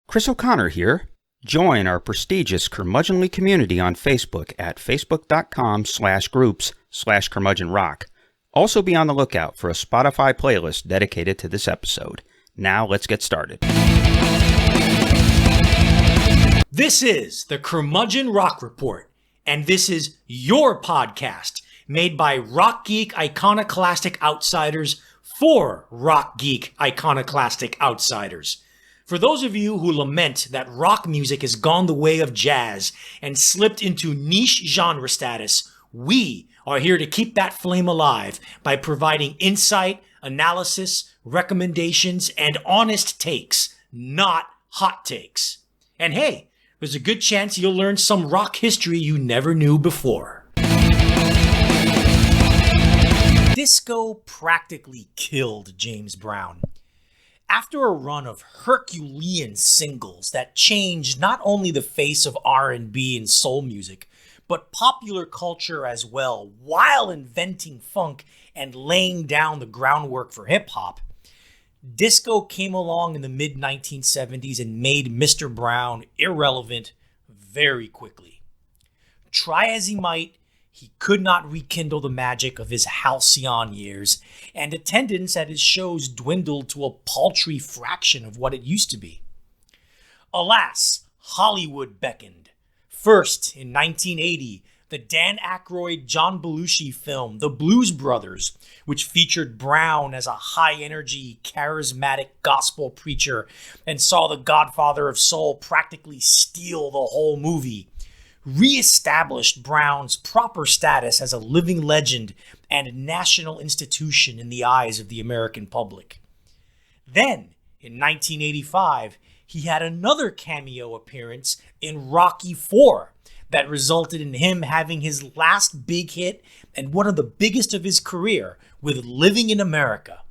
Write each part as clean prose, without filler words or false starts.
Chris O'Connor here. Join our prestigious Curmudgeonly community on Facebook at facebook.com/groups/curmudgeonrock. Also be on the lookout for a Spotify playlist dedicated to this episode. Now let's get started. This is the Curmudgeon Rock Report, and this is your podcast made by rock geek iconoclastic outsiders for rock geek iconoclastic outsiders. For those of you who lament that rock music has gone the way of jazz and slipped into niche genre status, we are here to keep that flame alive by providing insight, analysis, recommendations, and honest takes, not hot takes. And hey, there's a good chance you'll learn some rock history you never knew before. Disco practically killed James Brown. After a run of Herculean singles that changed not only the face of R&B and soul music, but popular culture as well, while inventing funk and laying down the groundwork for hip-hop, disco came along in the mid-1970s and made Mr. Brown irrelevant very quickly. Try as he might, he could not rekindle the magic of his halcyon years, and attendance at his shows dwindled to a paltry fraction of what it used to be. Alas, Hollywood beckoned. First, in 1980, the Dan Aykroyd, John Belushi film, The Blues Brothers, which featured Brown as a high-energy, charismatic gospel preacher and saw the godfather of soul practically steal the whole movie, re-established Brown's proper status as a living legend and national institution in the eyes of the American public. Then, in 1985, he had another cameo appearance in Rocky IV that resulted in him having his last big hit and one of the biggest of his career with Living in America.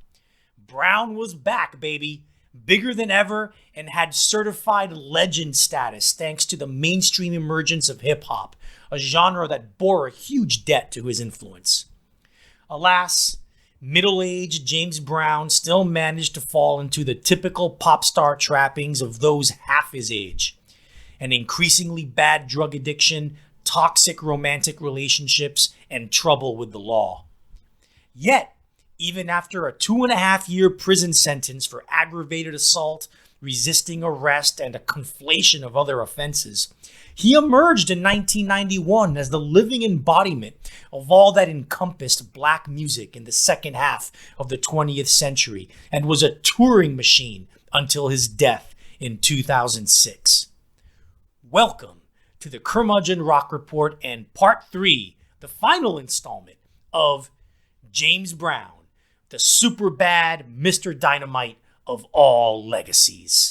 Brown was back, baby, bigger than ever, and had certified legend status thanks to the mainstream emergence of hip-hop, a genre that bore a huge debt to his influence. Alas, middle-aged James Brown still managed to fall into the typical pop star trappings of those half his age: an increasingly bad drug addiction, toxic romantic relationships, and trouble with the law. Yet, even after a 2.5-year prison sentence for aggravated assault, resisting arrest, and a conflation of other offenses, he emerged in 1991 as the living embodiment of all that encompassed black music in the second half of the 20th century and was a touring machine until his death in 2006. Welcome to the Curmudgeon Rock Report and Part 3, the final installment of James Brown, the super bad Mr. Dynamite of all legacies.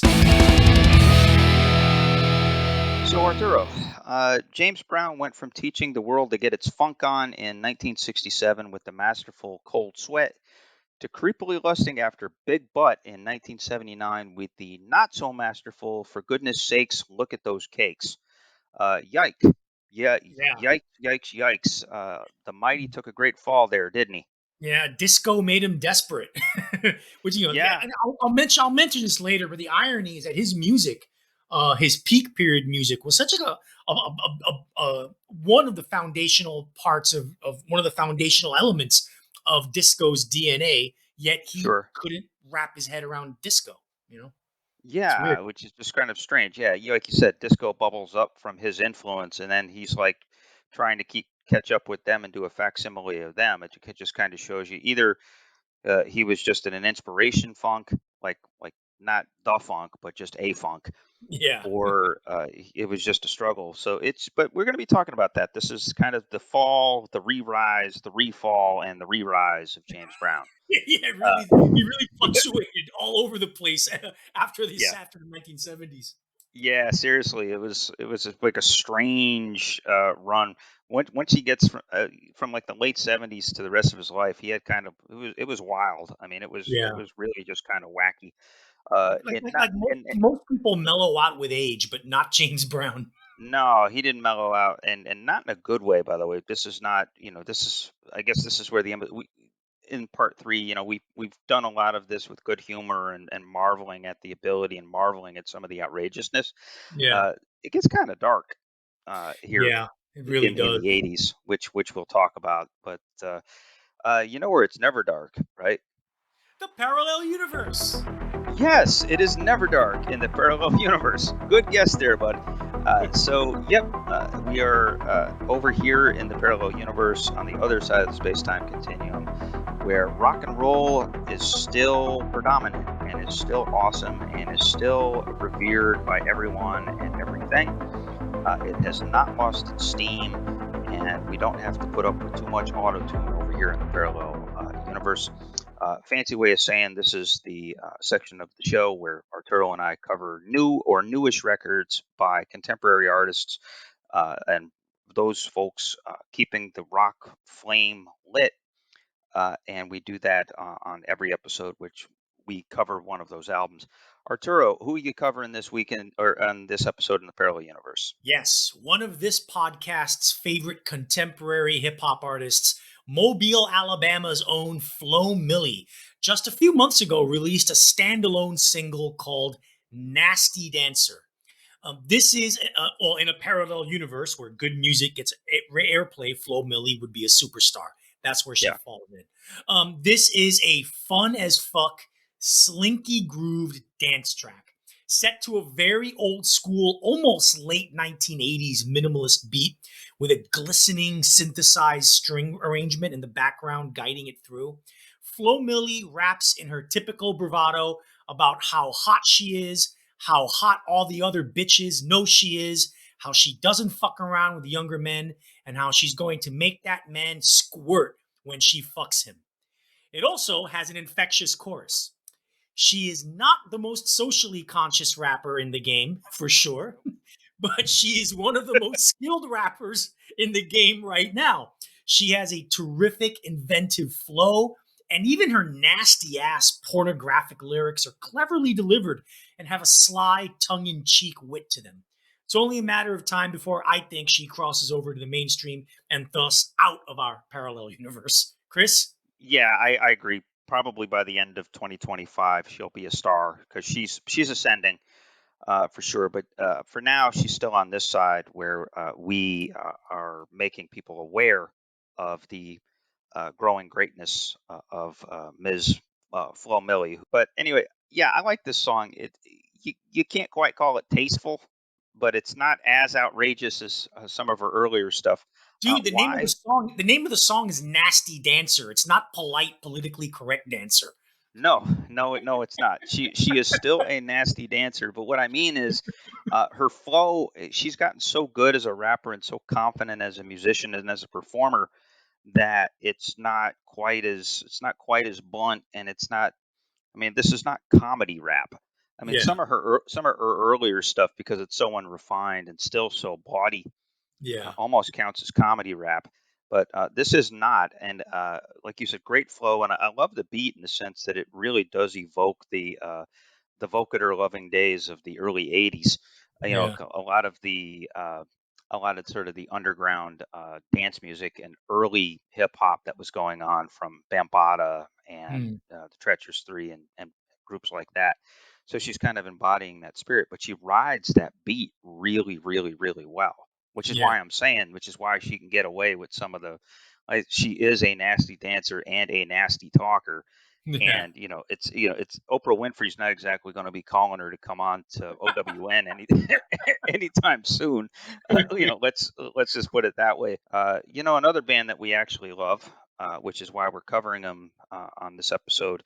So Arturo, James Brown went from teaching the world to get its funk on in 1967 with the masterful Cold Sweat to creepily lusting after Big Butt in 1979 with the not-so-masterful For Goodness Sakes, Look at Those Cakes. Yike. Yeah. Yikes. The mighty took a great fall there, didn't he? Yeah, disco made him desperate. Which, Yeah. And I'll mention this later, but the irony is that his music, his peak period music, was such a one of the foundational parts of one of the foundational elements of disco's DNA. Yet he couldn't wrap his head around disco. Yeah, which is just kind of strange. Yeah, like you said, disco bubbles up from his influence, and then he's like trying to catch up with them and do a facsimile of them. It just kind of shows you either he was just in an inspiration funk, like not the funk, but just a funk. Yeah. Or it was just a struggle. But we're going to be talking about that. This is kind of the fall, the re-rise, the re-fall, and the re-rise of James Brown. He really fluctuated all over the place after the 1970s. Yeah, seriously, it was like a strange run. Once he gets from like the late 70s to the rest of his life, he had it was wild. I mean, it was really just kind of wacky. Most people mellow out with age, but not James Brown. No, he didn't mellow out, and not in a good way, by the way. This is not, I guess this is where in part three, we've done a lot of this with good humor and marveling at the ability and marveling at some of the outrageousness. Yeah. Uh, it gets kind of dark here Yeah. It really in does. the '80s, which we'll talk about. But you know where it's never dark, right? The parallel universe. Yes, it is never dark in the parallel universe. Good guess there, bud. Yep, we are over here in the parallel universe on the other side of the space time continuum, where rock and roll is still predominant and is still awesome and is still revered by everyone and everything. It has not lost its steam, and we don't have to put up with too much auto tune over here in the parallel universe. Fancy way of saying this is the section of the show where Arturo and I cover new or newish records by contemporary artists and those folks keeping the rock flame lit. And we do that on every episode, which we cover one of those albums. Arturo, who are you covering this weekend or on this episode in the Parallel Universe? Yes, one of this podcast's favorite contemporary hip hop artists, Mobile, Alabama's own Flo Milli, just a few months ago released a standalone single called Nasty Dancer. This is, well, in a parallel universe where good music gets airplay, Flo Milli would be a superstar. That's where she Yeah. falls in. This is a fun as fuck, slinky grooved dance track set to a very old school, almost late 1980s minimalist beat with a glistening synthesized string arrangement in the background guiding it through. Flo Milli raps in her typical bravado about how hot she is, how hot all the other bitches know she is, how she doesn't fuck around with younger men, and how she's going to make that man squirt when she fucks him. It also has an infectious chorus. She is not the most socially conscious rapper in the game, for sure, but she is one of the most skilled rappers in the game right now. She has a terrific, inventive flow, and even her nasty ass pornographic lyrics are cleverly delivered and have a sly, tongue in cheek wit to them. It's only a matter of time before I think she crosses over to the mainstream and thus out of our parallel universe. Chris? Yeah, I agree. Probably by the end of 2025, she'll be a star because she's ascending for sure. But for now, she's still on this side where we are making people aware of the growing greatness of Ms. Flo Milli. But anyway, yeah, I like this song. You can't quite call it tasteful, but it's not as outrageous as some of her earlier stuff. Dude, Why? the name of the song is Nasty Dancer. It's not polite, politically correct dancer. No, no, it's not. She is still a nasty dancer, but what I mean is, her flow. She's gotten so good as a rapper and so confident as a musician and as a performer that it's not quite as blunt, and it's not. I mean, this is not comedy rap. I mean, Yeah, some of her earlier stuff, because it's so unrefined and still so bawdy, yeah, almost counts as comedy rap, but this is not. And like you said, great flow, and I love the beat in the sense that it really does evoke the vocator loving days of the early '80s. yeah. A lot of sort of the underground dance music and early hip hop that was going on from Bambaataa and Hmm. the Treacherous Three and groups like that. So she's kind of embodying that spirit, but she rides that beat really, really, really well, Yeah, which is why she can get away with some of the. She is a nasty dancer and a nasty talker, yeah. and it's Oprah Winfrey's not exactly going to be calling her to come on to OWN anytime soon. Let's just put it that way. Another band that we actually love, which is why we're covering them on this episode,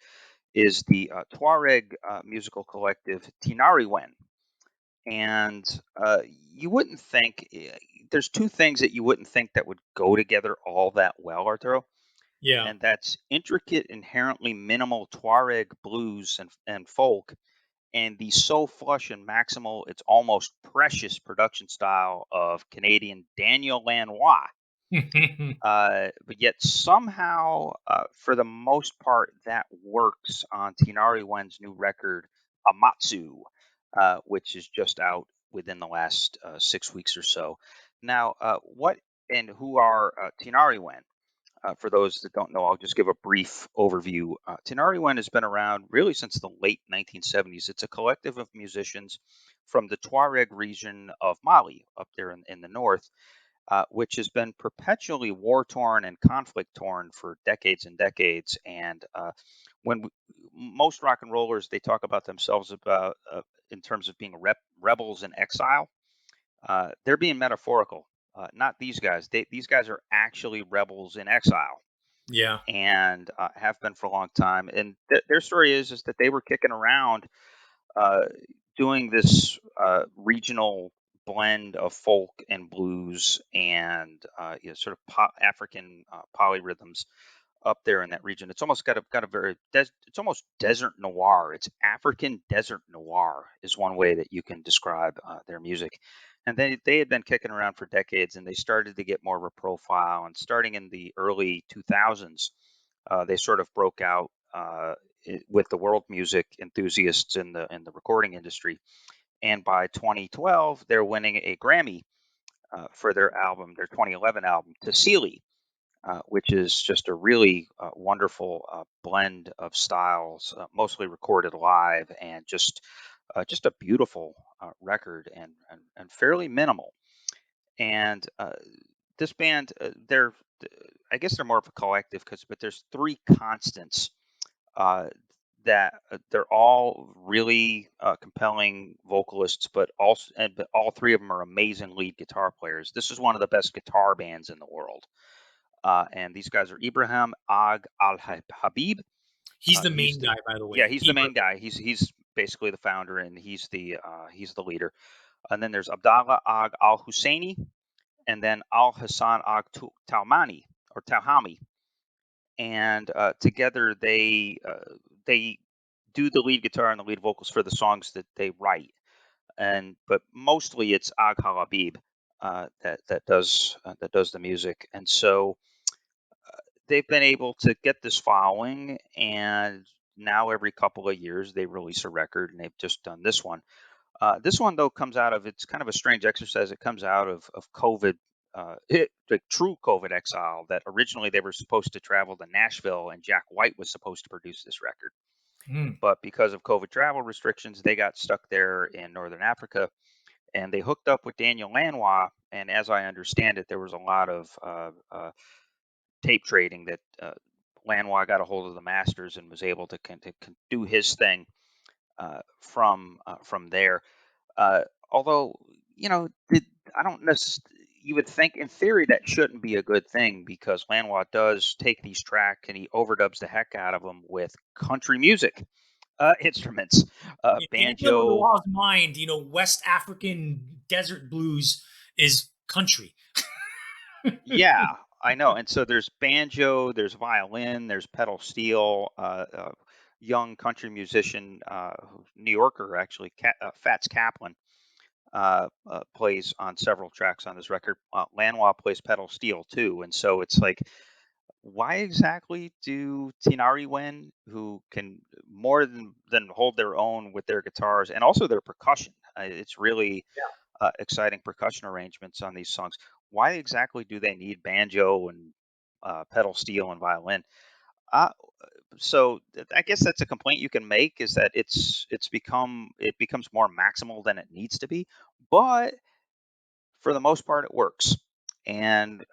is the Tuareg musical collective Tinariwen. And you wouldn't think there's two things that you wouldn't think that would go together all that well, Arturo, Yeah. and that's intricate, inherently minimal Tuareg blues and folk, and the so flush and maximal, it's almost precious production style of Canadian Daniel Lanois. But yet somehow, for the most part, that works on Tinari Wen's new record, Amatsu, which is just out within the last 6 weeks or so. Now, what and who are Tinari Wen? For those that don't know, I'll just give a brief overview. Tinariwen has been around really since the late 1970s. It's a collective of musicians from the Tuareg region of Mali, up there in the north, which has been perpetually war torn and conflict torn for decades and decades. And when we, most rock and rollers, they talk about themselves about in terms of being rebels in exile. They're being metaphorical, not these guys. These guys are actually rebels in exile Yeah. and have been for a long time. And their story is that they were kicking around uh, doing this regional blend of folk and blues and sort of African polyrhythms up there in that region. It's almost got a very it's almost desert noir. It's African desert noir is one way that you can describe their music. And they had been kicking around for decades, and they started to get more of a profile. And starting in the early 2000s, they sort of broke out with the world music enthusiasts in the recording industry. And by 2012, they're winning a Grammy for their album, their 2011 album, Tassili, which is just a really wonderful blend of styles, mostly recorded live, and just a beautiful record and fairly minimal. And this band, I guess they're more of a collective, but there's three constants uh, that they're all really compelling vocalists, but all three of them are amazing lead guitar players. This is one of the best guitar bands in the world. And these guys are Ibrahim Ag Al Habib. He's the He's main the guy, by the Yeah, way. he's the main guy. He's basically the founder, and he's the leader. And then there's Abdallah Ag Al Husseini, and then Al Hassan Ag Taumani or Tauhami. And together they do the lead guitar and the lead vocals for the songs that they write. And but mostly it's Ag Al Habib that does the music. And so they've been able to get this following, and now every couple of years they release a record, and they've just done this one. This one though comes out of it's kind of a strange exercise. It comes out of COVID, like true COVID exile. That originally they were supposed to travel to Nashville, and Jack White was supposed to produce this record, Mm. but because of COVID travel restrictions, they got stuck there in Northern Africa, and they hooked up with Daniel Lanois. And as I understand it, there was a lot of tape trading that Lanois got a hold of the masters and was able to do his thing from there. Although you know, I don't necessarily. You would think, in theory, that shouldn't be a good thing because Lanois does take these tracks and he overdubs the heck out of them with country music instruments, In banjo. Lanois' mind, West African desert blues is country. Yeah, I know. And so there's banjo, there's violin, there's pedal steel. Young country musician, New Yorker actually, Fats Kaplan, plays on several tracks on this record. Lanois plays pedal steel too, and so it's like, why exactly do Tinariwen, who can more than hold their own with their guitars and also their percussion? It's really exciting percussion arrangements on these songs. Why exactly do they need banjo and pedal steel and violin? Uh, I guess that's a complaint you can make is that it becomes more maximal than it needs to be, but for the most part it works. And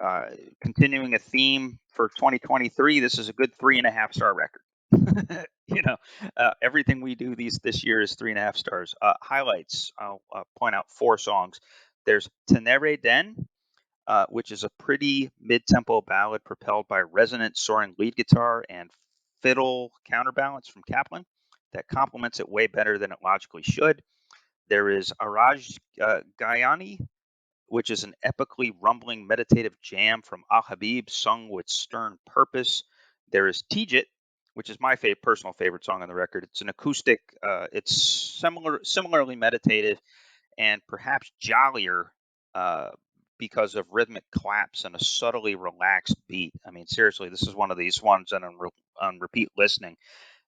continuing a theme for 2023, this is a good 3.5 star record. Everything we do this year is 3.5 stars. Highlights. I'll point out four songs. There's Tenere Den, which is a pretty mid-tempo ballad propelled by resonant soaring lead guitar and fiddle counterbalance from Kaplan that complements it way better than it logically should. There is Araj Gayani, which is an epically rumbling meditative jam from Al Habib sung with stern purpose. There is Tijit, which is my personal favorite song on the record. It's an acoustic, it's similarly meditative and perhaps jollier uh, because of rhythmic claps and a subtly relaxed beat. I mean, seriously, this is one of these ones that on repeat listening,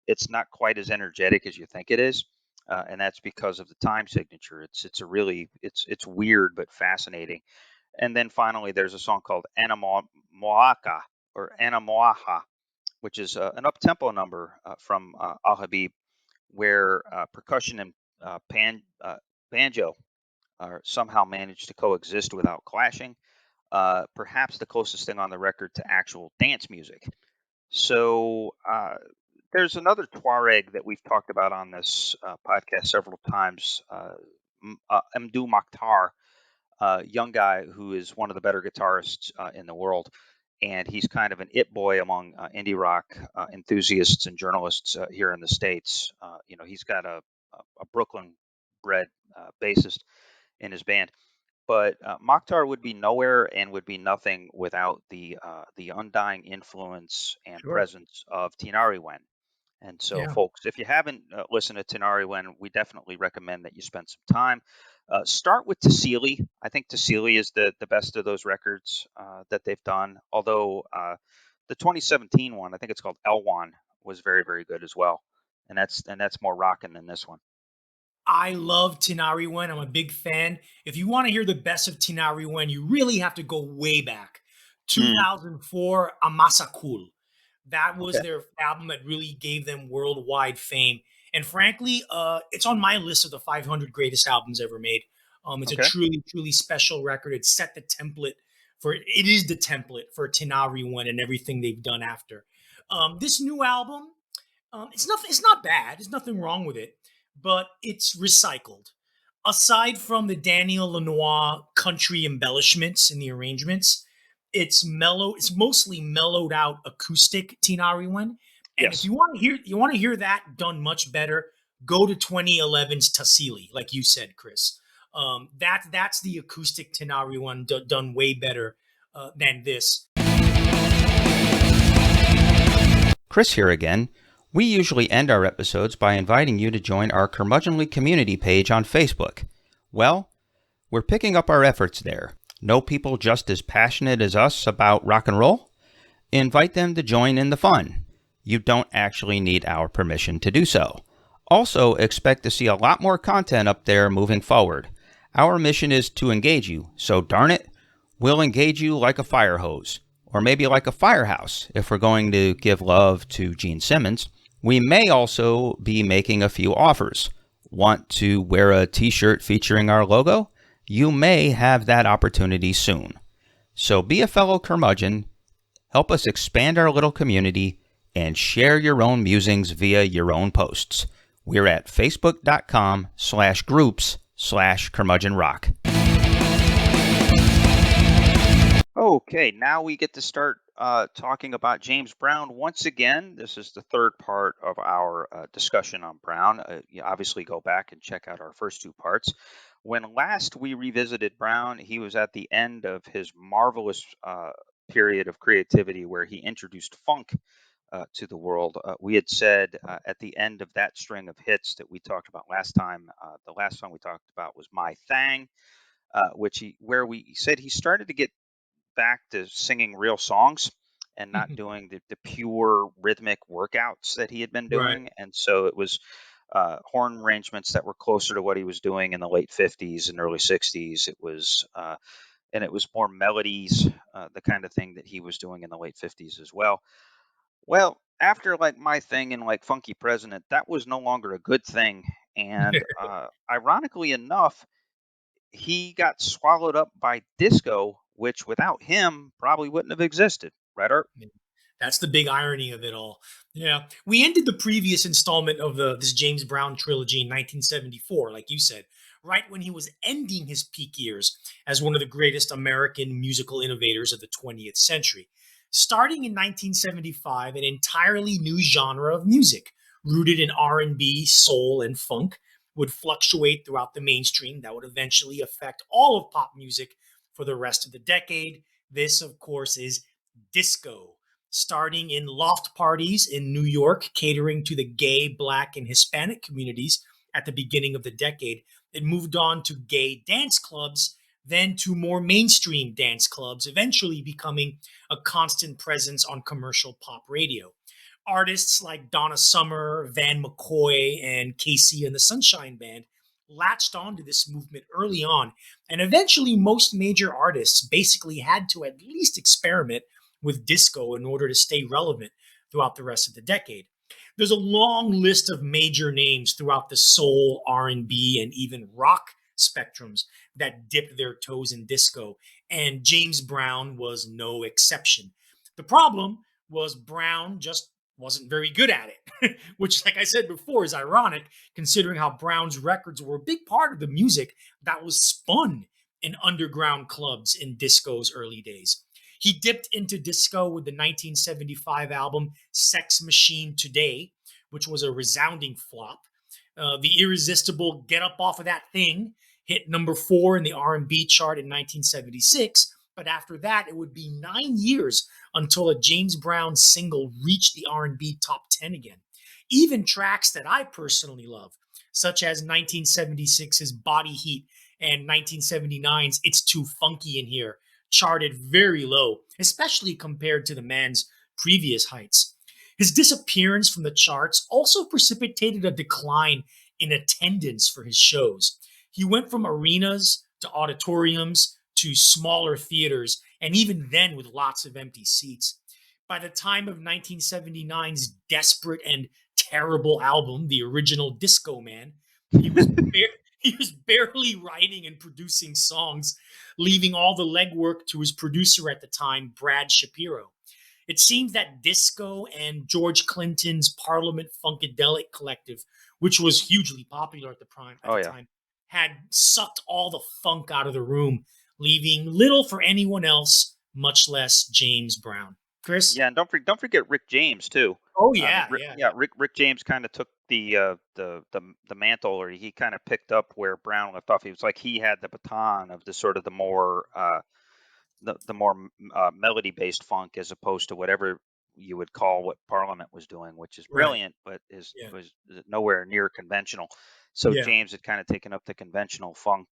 it's not quite as energetic as you think it is. And that's because of the time signature. It's a really it's weird but fascinating. And then finally, there's a song called Anna Moaka, or Anamoaha, which is an up-tempo number from Al Habib, where percussion and banjo are somehow managed to coexist without clashing. Perhaps the closest thing on the record to actual dance music. So there's another Tuareg that we've talked about on this podcast several times, Mdu Makhtar, young guy who is one of the better guitarists in the world. And he's kind of an it boy among indie rock enthusiasts and journalists here in the States. He's got a Brooklyn bred bassist in his band. But Mokhtar would be nowhere and would be nothing without the undying influence and Sure. presence of Tinariwen. And so, Yeah. folks, if you haven't listened to Tinariwen, we definitely recommend that you spend some time. Start with Tassili. I think Tassili is the best of those records that they've done. Although the 2017 one, I think it's called Elwan, was very very good as well. And that's more rocking than this one. I love Tinariwen. I'm a big fan. If you want to hear the best of Tinariwen, you really have to go way back. Mm, 2004, Amasakul. That was okay. their album that really gave them worldwide fame. And frankly, it's on my list of the 500 greatest albums ever made. It's a Okay. truly, truly special record. It set the template it is the template for Tinariwen and everything they've done after. This new album, it's nothing. It's not bad. There's nothing wrong with it, but it's recycled. Aside from the Daniel Lanois country embellishments in the arrangements, it's mellow. It's mostly mellowed out acoustic Tinariwen. And if Yes. you want to hear that done much better, go to 2011's Tassili, like you said, Chris. That's the acoustic Tinariwen done way better than this. Chris here again. We usually end our episodes by inviting you to join our Curmudgeonly community page on Facebook. Well, we're picking up our efforts there. Know people just as passionate as us about rock and roll? Invite them to join in the fun. You don't actually need our permission to do so. Also, expect to see a lot more content up there moving forward. Our mission is to engage you, so darn it, we'll engage you like a fire hose, or maybe like a firehouse if we're going to give love to Gene Simmons. We may also be making a few offers. Want to wear a t-shirt featuring our logo? You may have that opportunity soon. So be a fellow curmudgeon, help us expand our little community, and share your own musings via your own posts. We're at facebook.com/groups/curmudgeonrock. Okay, now we get to start talking about James Brown once again. This is the third part of our discussion on Brown. You obviously go back and check out our first two parts. When last we revisited Brown, he was at the end of his marvelous period of creativity where he introduced funk to the world. We had said at the end of that string of hits that we talked about last time, the last song we talked about was My Thang, where we said he started to get back to singing real songs and not doing the pure rhythmic workouts that he had been Right. doing. And so it was horn arrangements that were closer to what he was doing in the late 50s and early 60s. It was more melodies, the kind of thing that he was doing in the late 50s as well. Well, after like My Thing and like Funky President, that was no longer a good thing. And ironically enough, he got swallowed up by disco, which without him probably wouldn't have existed. Right, Art? That's the big irony of it all. Yeah. We ended the previous installment of this James Brown trilogy in 1974, like you said, right when he was ending his peak years as one of the greatest American musical innovators of the 20th century. Starting in 1975, an entirely new genre of music, rooted in R&B, soul, and funk, would fluctuate throughout the mainstream that would eventually affect all of pop music for the rest of the decade. This, of course, is disco, starting in loft parties in New York, catering to the gay, black, and Hispanic communities at the beginning of the decade. It moved on to gay dance clubs, then to more mainstream dance clubs, eventually becoming a constant presence on commercial pop radio. Artists like Donna Summer, Van McCoy, and Casey and the Sunshine Band latched onto this movement early on, and eventually most major artists basically had to at least experiment with disco in order to stay relevant throughout the rest of the decade. There's a long list of major names throughout the soul, R&B, and even rock spectrums that dipped their toes in disco, and James Brown was no exception. The problem was Brown just wasn't very good at it, which, like I said before, is ironic considering how Brown's records were a big part of the music that was spun in underground clubs in disco's early days. He dipped into disco with the 1975 album Sex Machine Today, which was a resounding flop. The irresistible Get Up Off of That Thing hit number 4 in the R&B chart in 1976, but after that it would be 9 years until a James Brown single reached the R&B top 10 again. Even tracks that I personally love, such as 1976's Body Heat and 1979's It's Too Funky in Here, charted very low, especially compared to the man's previous heights. His disappearance from the charts also precipitated a decline in attendance for his shows. He went from arenas to auditoriums to smaller theaters, and even then with lots of empty seats. By the time of 1979's desperate and terrible album, The Original Disco Man, he was he was barely writing and producing songs, leaving all the legwork to his producer at the time, Brad Shapiro. It seems that disco and George Clinton's Parliament Funkadelic Collective, which was hugely popular at Oh the yeah. time, had sucked all the funk out of the room, leaving little for anyone else, much less James Brown. Chris? Yeah, and don't forget Rick James too. Oh I mean, yeah, yeah, yeah, Rick James kind of took the mantle, or he kind of picked up where Brown left off. He was like he had the baton of the sort of the more melody based funk, as opposed to whatever you would call what Parliament was doing, which is right, brilliant, but is yeah, was nowhere near conventional. So yeah, James had kind of taken up the conventional funk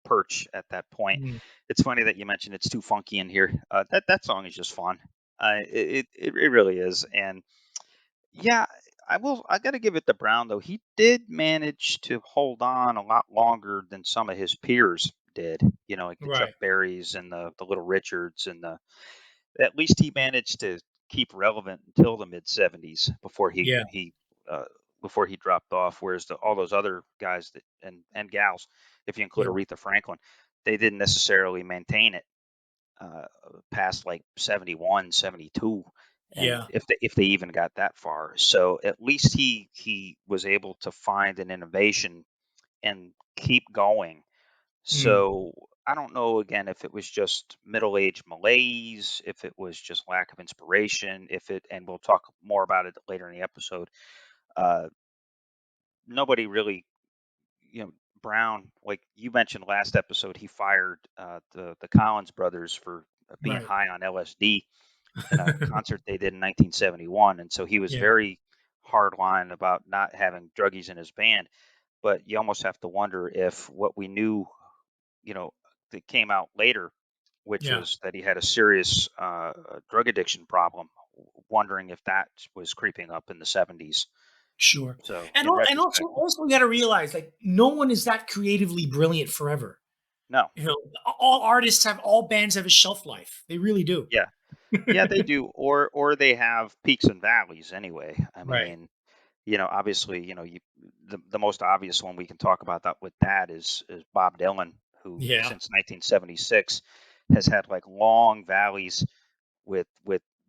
perch at that point. mm, It's funny that you mentioned It's Too Funky in Here. That song is just fun. It really is, and yeah, I got to give it to Brown though. He did manage to hold on a lot longer than some of his peers did. Like the Chuck right, Berrys and the Little Richards and the. At least he managed to keep relevant until the mid '70s yeah, uh, before he dropped off. Whereas all those other guys and gals, if you include yeah, Aretha Franklin, they didn't necessarily maintain it uh, past like 71, 72, and yeah, if they even got that far. So at least he was able to find an innovation and keep going. mm, So I don't know again if it was just middle-aged malaise, if it was just lack of inspiration, if it, and we'll talk more about it later in the episode. Uh, Nobody really, Brown, like you mentioned last episode, he fired the Collins brothers for being right, high on LSD in a concert they did in 1971, and so he was yeah, very hardline about not having druggies in his band. But you almost have to wonder if what we knew, you know, that came out later, which yeah. was that he had a serious drug addiction problem, wondering if that was creeping up in the 70s. Sure. So And in and also retrospect, also you got to realize like no one is that creatively brilliant forever. no, You know, all bands have a shelf life. They really do. yeah, yeah, they do, or they have peaks and valleys anyway. I Right. mean, obviously, the most obvious one we can talk about that with that is Bob Dylan, who Yeah. since 1976 has had like long valleys with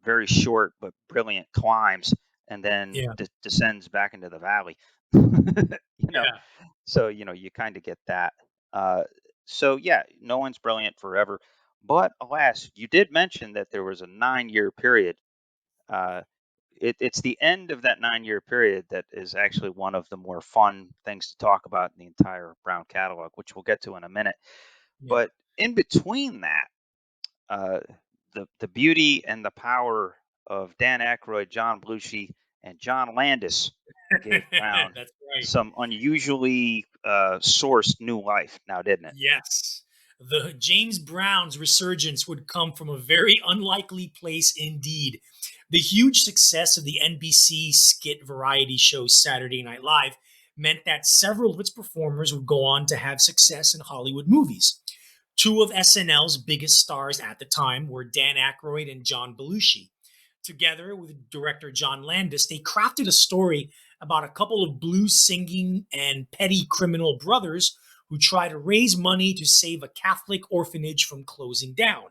very short but brilliant climbs, and then Yeah. descends back into the valley. you know, Yeah. so you kind of get that. Uh, so yeah, no one's brilliant forever, but alas, you did mention that there was a 9-year period. Uh, it's the end of that 9-year period that is actually one of the more fun things to talk about in the entire Brown catalog, which we'll get to in a minute. Yeah. But in between that, uh, the beauty and the power of Dan Aykroyd, John Belushi, and John Landis gave Brown That's right. some unusually sourced new life. Now, didn't it? Yes. The James Brown's resurgence would come from a very unlikely place indeed. The huge success of the NBC skit variety show Saturday Night Live meant that several of its performers would go on to have success in Hollywood movies. Two of SNL's biggest stars at the time were Dan Aykroyd and John Belushi. Together with director John Landis, they crafted a story about a couple of blues singing and petty criminal brothers who try to raise money to save a Catholic orphanage from closing down.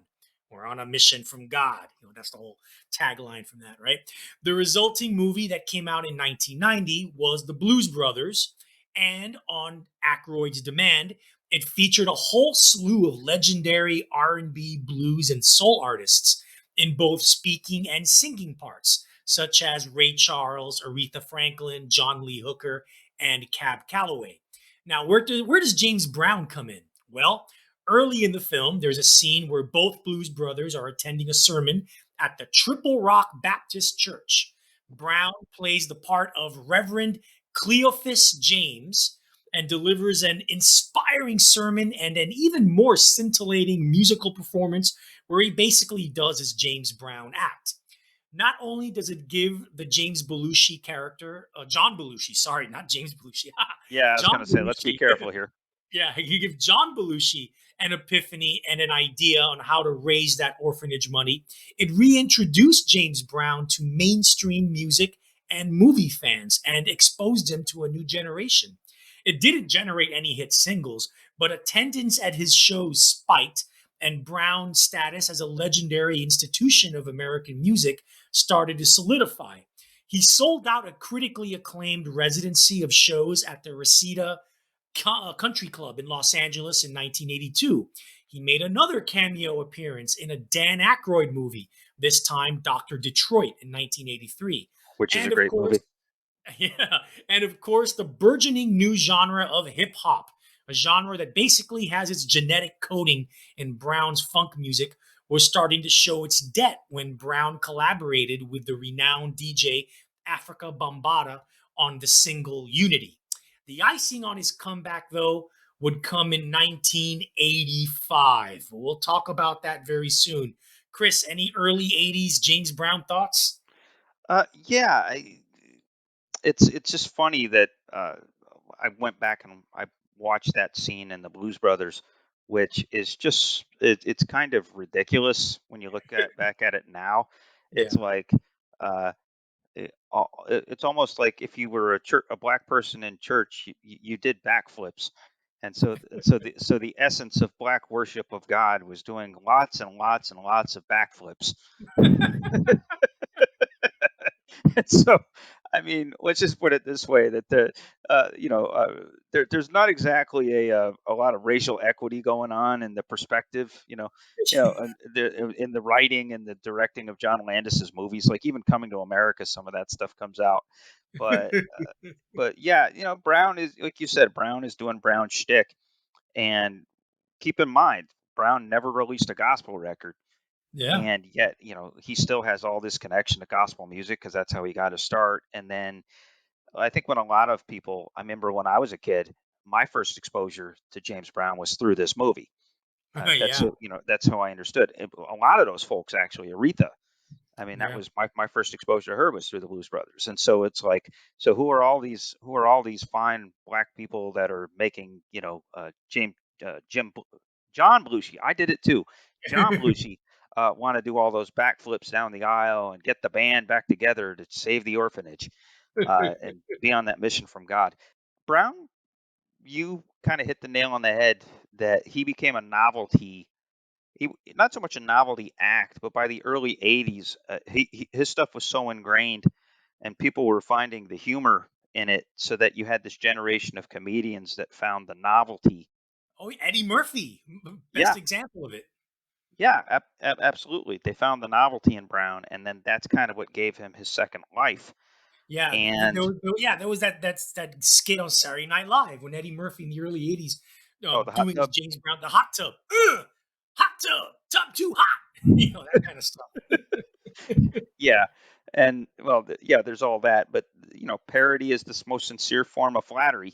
We're on a mission from God. That's the whole tagline from that, right? The resulting movie that came out in 1990 was The Blues Brothers, and on Aykroyd's demand, it featured a whole slew of legendary R&B, blues, and soul artists in both speaking and singing parts, such as Ray Charles, Aretha Franklin, John Lee Hooker, and Cab Calloway. Now, where does James Brown come in? Well, early in the film, there's a scene where both Blues Brothers are attending a sermon at the Triple Rock Baptist Church. Brown plays the part of Reverend Cleophas James and delivers an inspiring sermon and an even more scintillating musical performance where he basically does his James Brown act. Not only does it give the James Belushi character, John Belushi, sorry, not James Belushi, Yeah, I was John going to say, let's be Belushi, careful here. yeah, he gives John Belushi an epiphany and an idea on how to raise that orphanage money. It reintroduced James Brown to mainstream music and movie fans and exposed him to a new generation. It didn't generate any hit singles, but attendance at his shows spiked, and Brown's status as a legendary institution of American music started to solidify. He sold out a critically acclaimed residency of shows at the Reseda Country Club in Los Angeles in 1982. He made another cameo appearance in a Dan Aykroyd movie, this time Dr. Detroit in 1983. Which is a And of great course, movie. yeah, and of course, the burgeoning new genre of hip hop, a genre that basically has its genetic coding in Brown's funk music, was starting to show its debt when Brown collaborated with the renowned DJ Africa Bambaataa on the single Unity. The icing on his comeback, though, would come in 1985. We'll talk about that very soon. Chris, any early 80s James Brown thoughts? Yeah, it's just funny that I went back and I watched that scene in the Blues Brothers, which is just it's kind of ridiculous when you look at back at it now. It's Yeah. like it's almost like if you were a black person in church, you did backflips, and so the essence of black worship of God was doing lots and lots and lots of backflips. And so, I mean, let's just put it this way: that there's not exactly a lot of racial equity going on in the perspective, and in the writing and the directing of John Landis's movies. Like even Coming to America, some of that stuff comes out. But but yeah, Brown is like you said, Brown is doing Brown shtick, and keep in mind, Brown never released a gospel record, Yeah. and yet he still has all this connection to gospel music because that's how he got his start. And then I think when a lot of people, I remember when I was a kid, my first exposure to James Brown was through this movie. That's Yeah. that's how I understood it. A lot of those folks, actually, Aretha, I mean, that Yeah. was my first exposure to her was through the Blues Brothers. And so it's like, so who are all these fine black people that are making, James, Jim, John Belushi? I did it too. John Belushi want to do all those backflips down the aisle and get the band back together to save the orphanage and be on that mission from God. Brown, you kind of hit the nail on the head that he became a novelty, he not so much a novelty act, but by the early '80s, his stuff was so ingrained, and people were finding the humor in it, so that you had this generation of comedians that found the novelty. Oh, Eddie Murphy, best Yeah, example of it. yeah, absolutely. They found the novelty in Brown, and then that's kind of what gave him his second life. Yeah, And there was that skit on Saturday Night Live when Eddie Murphy in the early '80s, oh, the hot doing his tub. James Brown, the hot tub, hot tub, tub too hot, that kind of stuff. Yeah, and well, yeah, there's all that, but parody is the most sincere form of flattery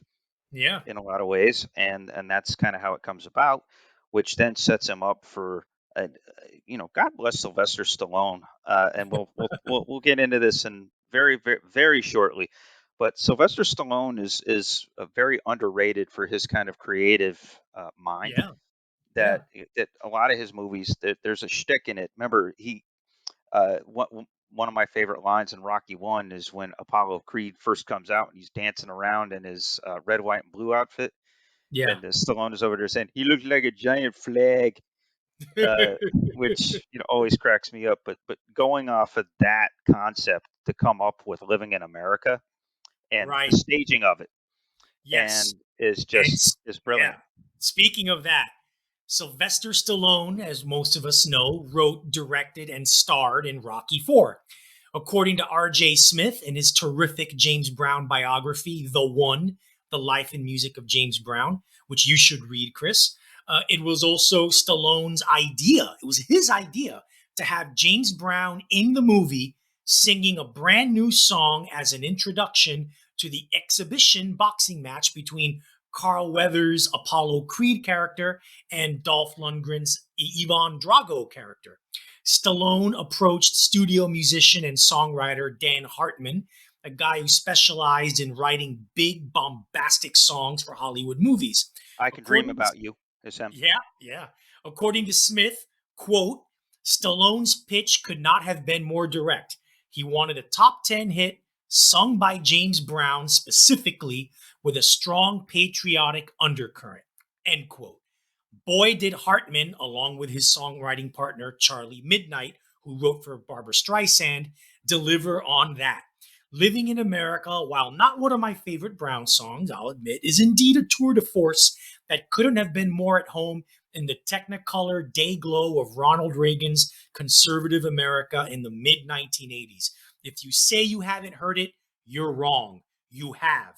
Yeah, in a lot of ways, and that's kind of how it comes about, which then sets him up for, God bless Sylvester Stallone, and we'll get into this in very very very shortly, but Sylvester Stallone is very underrated for his kind of creative mind. yeah, Yeah. that a lot of his movies there's a shtick in it. Remember, he one of my favorite lines in Rocky One is when Apollo Creed first comes out and he's dancing around in his red, white, and blue outfit, Yeah. and Stallone is over there saying he looks like a giant flag, uh, which always cracks me up. But going off of that concept to come up with Living in America and the Right. staging of it, Yes. and is And just is yeah, brilliant. speaking of that, Sylvester Stallone, as most of us know, wrote, directed, and starred in Rocky Four. According to R.J. Smith in his terrific James Brown biography, The One, The Life and Music of James Brown, which you should read, Chris, it was also Stallone's idea. It was his idea to have James Brown in the movie singing a brand new song as an introduction to the exhibition boxing match between Carl Weathers' Apollo Creed character and Dolph Lundgren's Ivan Drago character. Stallone approached studio musician and songwriter Dan Hartman, a guy who specialized in writing big, bombastic songs for Hollywood movies. I Can Dream According to About You is him. yeah, yeah. According to Smith, quote, Stallone's pitch could not have been more direct. He wanted a top 10 hit sung by James Brown specifically with a strong patriotic undercurrent, end quote. Boy, did Hartman, along with his songwriting partner Charlie Midnight, who wrote for Barbara Streisand, deliver on that. Living in America, while not one of my favorite Brown songs, I'll admit, is indeed a tour de force that couldn't have been more at home in the technicolor day glow of Ronald Reagan's conservative America in the mid 1980s. If you say you haven't heard it, you're wrong. You have.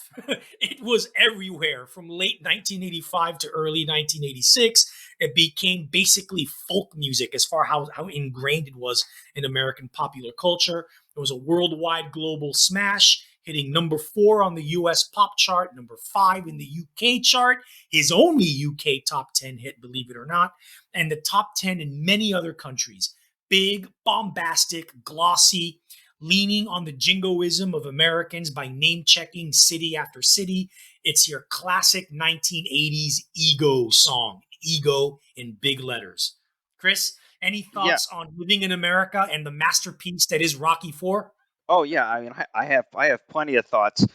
It was everywhere from late 1985 to early 1986. It became basically folk music as far how ingrained it was in American popular culture. It was a worldwide global smash, hitting number 4 on the US pop chart, number 5 in the UK chart, his only UK top 10 hit, believe it or not, and the top 10 in many other countries. Big, bombastic, glossy, leaning on the jingoism of Americans by name checking city after city. It's your classic 1980s ego song, ego in big letters. Chris, any Yeah. thoughts on Living in America and the masterpiece that is Rocky 4? Oh yeah. I mean, I have plenty of thoughts.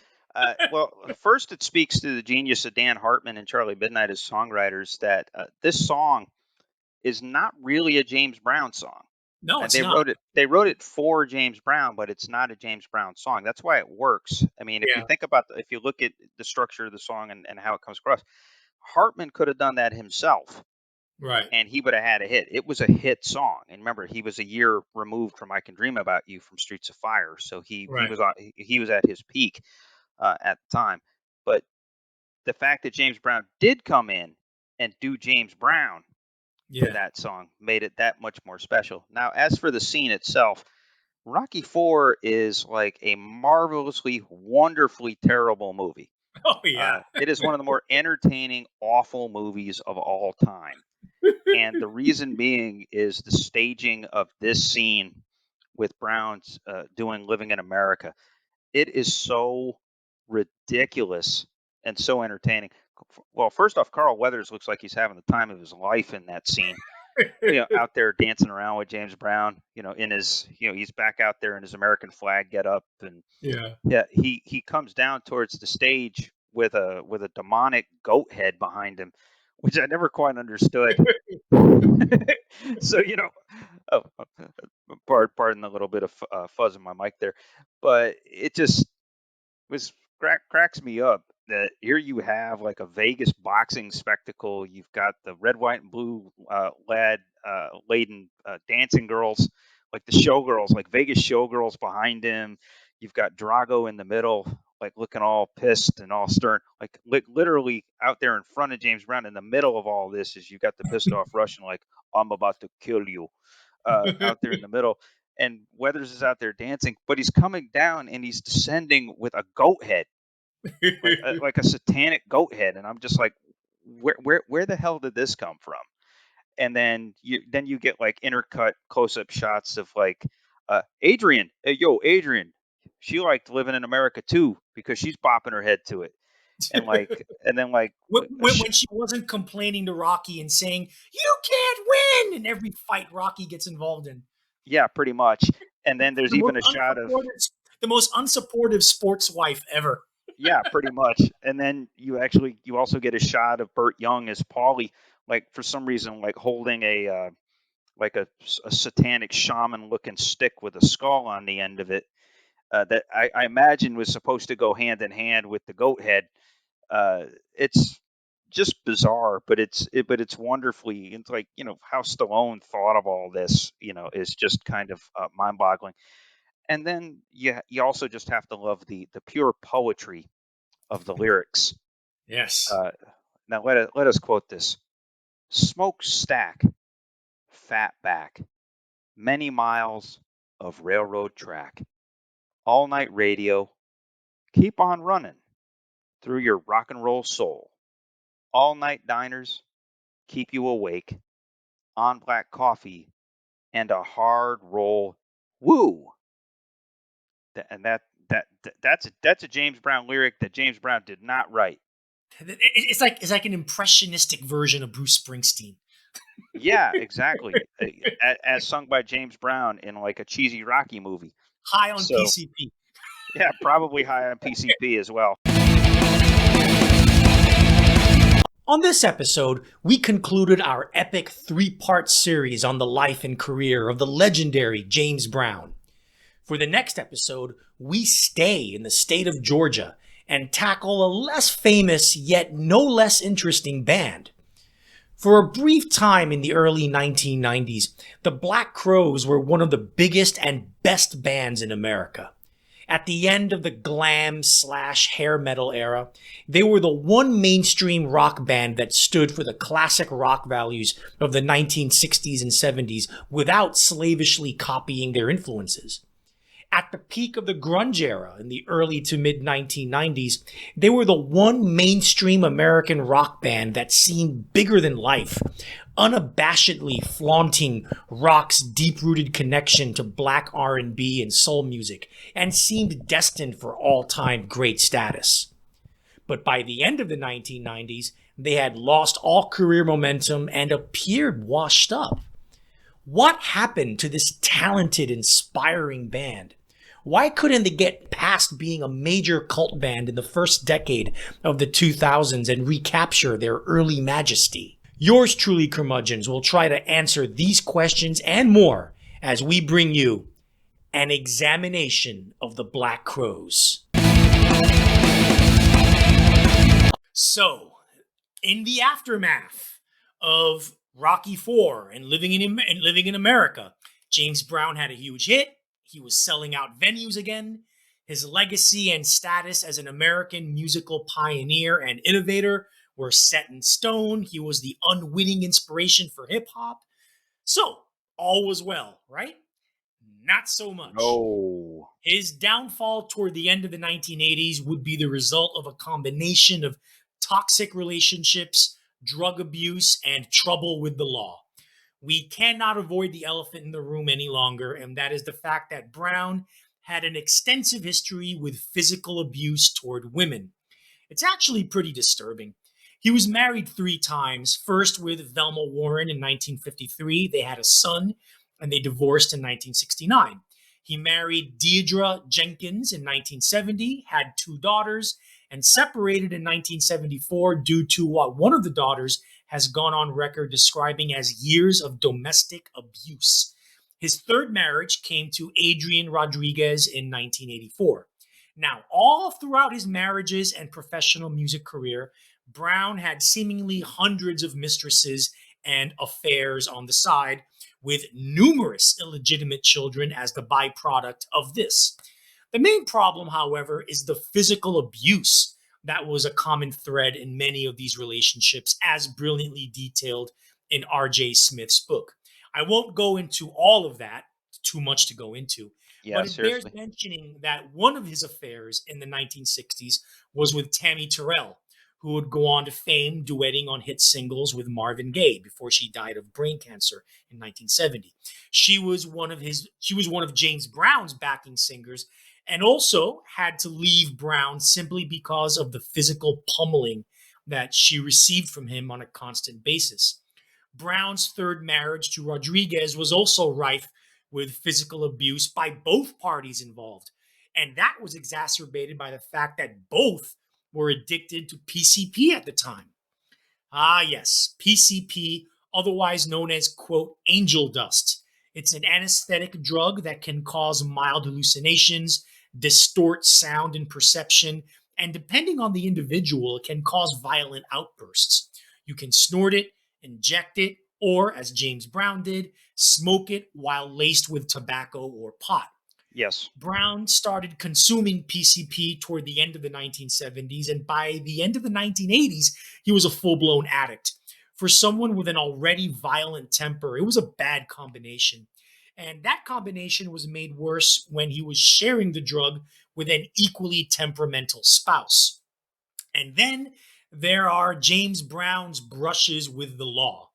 Well, first it speaks to the genius of Dan Hartman and Charlie Midnight as songwriters that this song is not really a James Brown song. No, And it's they not. wrote it. They wrote it for James Brown, but it's not a James Brown song. That's why it works. I mean, if you Yeah, think about, if you look at the structure of the song and how it comes across, Hartman could have done that himself, right, and he would have had a hit. It was a hit song, and remember, he was a year removed from "I Can Dream About You" from Streets of Fire, so he right. was on he was at his peak at the time. But the fact that James Brown did come in and do James Brown to Yeah. that song made it that much more special. Now, as for the scene itself, Rocky Four is like a marvelously, wonderfully terrible movie. Oh, yeah. It is one of the more entertaining, awful movies of all time. And the reason being is the staging of this scene with Brown's doing Living in America. It is so ridiculous and so entertaining. Well, first off, Carl Weathers looks like he's having the time of his life in that scene. Out there dancing around with James Brown. In his, he's back out there in his American flag get up, and Yeah. yeah, he comes down towards the stage with a demonic goat head behind him, which I never quite understood. So oh, pardon the little bit of fuzz in my mic there, but it just was cracks me up that here you have like a Vegas boxing spectacle. You've got the red, white, and blue laden dancing girls, like the showgirls, like Vegas showgirls behind him. You've got Drago in the middle, like looking all pissed and all stern, like literally out there in front of James Brown. In the middle of all this is you got the pissed off Russian, like I'm about to kill you, out there in the middle, and Weathers is out there dancing, but he's coming down and he's descending with a goat head, like a satanic goat head, and I'm just like, where the hell did this come from? And then you get like intercut close up shots of like Adrian, hey, yo Adrian, she liked Living in America too because she's bopping her head to it, and then like When she wasn't complaining to Rocky and saying, "You can't win," in every fight Rocky gets involved in. yeah, pretty much. And then there's The most even a shot of unsupportive sports wife ever. yeah, pretty much. And then you also get a shot of Burt Young as Paulie, like for some reason like holding a satanic shaman looking stick with a skull on the end of it. That I imagine was supposed to go hand in hand with the goat head. It's just bizarre, but it's wonderfully. It's like how Stallone thought of all this. Is just kind of mind-boggling. And then you also just have to love the pure poetry of the lyrics. Yes. Uh, Now let us quote this: smokestack, fat back, many miles of railroad track, all night radio, keep on running through your rock and roll soul. All night diners keep you awake on black coffee and a hard roll. Woo! And that's a James Brown lyric that James Brown did not write. It's like an impressionistic version of Bruce Springsteen. Yeah, exactly. As sung by James Brown in like a cheesy Rocky movie. High on So PCP. yeah, probably high on PCP as well. On this episode, we concluded our epic 3-part series on the life and career of the legendary James Brown. For the next episode, we stay in the state of Georgia and tackle a less famous yet no less interesting band. For a brief time in the early 1990s, the Black Crowes were one of the biggest and best bands in America. At the end of the glam/hair metal era, they were the one mainstream rock band that stood for the classic rock values of the 1960s and 70s without slavishly copying their influences. At the peak of the grunge era in the early to mid 1990s, they were the one mainstream American rock band that seemed bigger than life, unabashedly flaunting rock's deep-rooted connection to black R&B and soul music, and seemed destined for all-time great status. But by the end of the 1990s, they had lost all career momentum and appeared washed up. What happened to this talented, inspiring band? Why couldn't they get past being a major cult band in the first decade of the 2000s and recapture their early majesty? Yours truly, Curmudgeons, will try to answer these questions and more as we bring you an examination of the Black Crowes. So, in the aftermath of Rocky IV and living in America, James Brown had a huge hit. He was selling out venues again. His legacy and status as an American musical pioneer and innovator were set in stone. He was the unwitting inspiration for hip hop. So, all was well, right? Not so much. No. His downfall toward the end of the 1980s would be the result of a combination of toxic relationships, drug abuse, and trouble with the law. We cannot avoid the elephant in the room any longer, and that is the fact that Brown had an extensive history with physical abuse toward women. It's actually pretty disturbing. He was married 3 times, first with Velma Warren in 1953. They had a son, and they divorced in 1969. He married Deidre Jenkins in 1970, had 2 daughters, and separated in 1974 due to what one of the daughters has gone on record describing as years of domestic abuse. His third marriage came to Adrienne Rodriguez in 1984. Now, all throughout his marriages and professional music career, Brown had seemingly hundreds of mistresses and affairs on the side, with numerous illegitimate children as the byproduct of this. The main problem, however, is the physical abuse that was a common thread in many of these relationships, as brilliantly detailed in R.J. Smith's book. I won't go into all of that, too much to go into, Yeah, but it bears seriously. mentioning that one of his affairs in the 1960s was with Tammy Terrell, who would go on to fame duetting on hit singles with Marvin Gaye before she died of brain cancer in 1970. She was one of James Brown's backing singers, and also had to leave Brown simply because of the physical pummeling that she received from him on a constant basis. Brown's third marriage to Rodriguez was also rife with physical abuse by both parties involved. And that was exacerbated by the fact that both were addicted to PCP at the time. Ah, yes, PCP, otherwise known as, quote, angel dust. It's an anesthetic drug that can cause mild hallucinations, distort sound and perception, and depending on the individual, it can cause violent outbursts. You can snort it, inject it, or, as James Brown did, smoke it while laced with tobacco or pot. Yes. Brown started consuming PCP toward the end of the 1970s, and by the end of the 1980s, he was a full blown addict. For someone with an already violent temper, it was a bad combination. And that combination was made worse when he was sharing the drug with an equally temperamental spouse. And then there are James Brown's brushes with the law.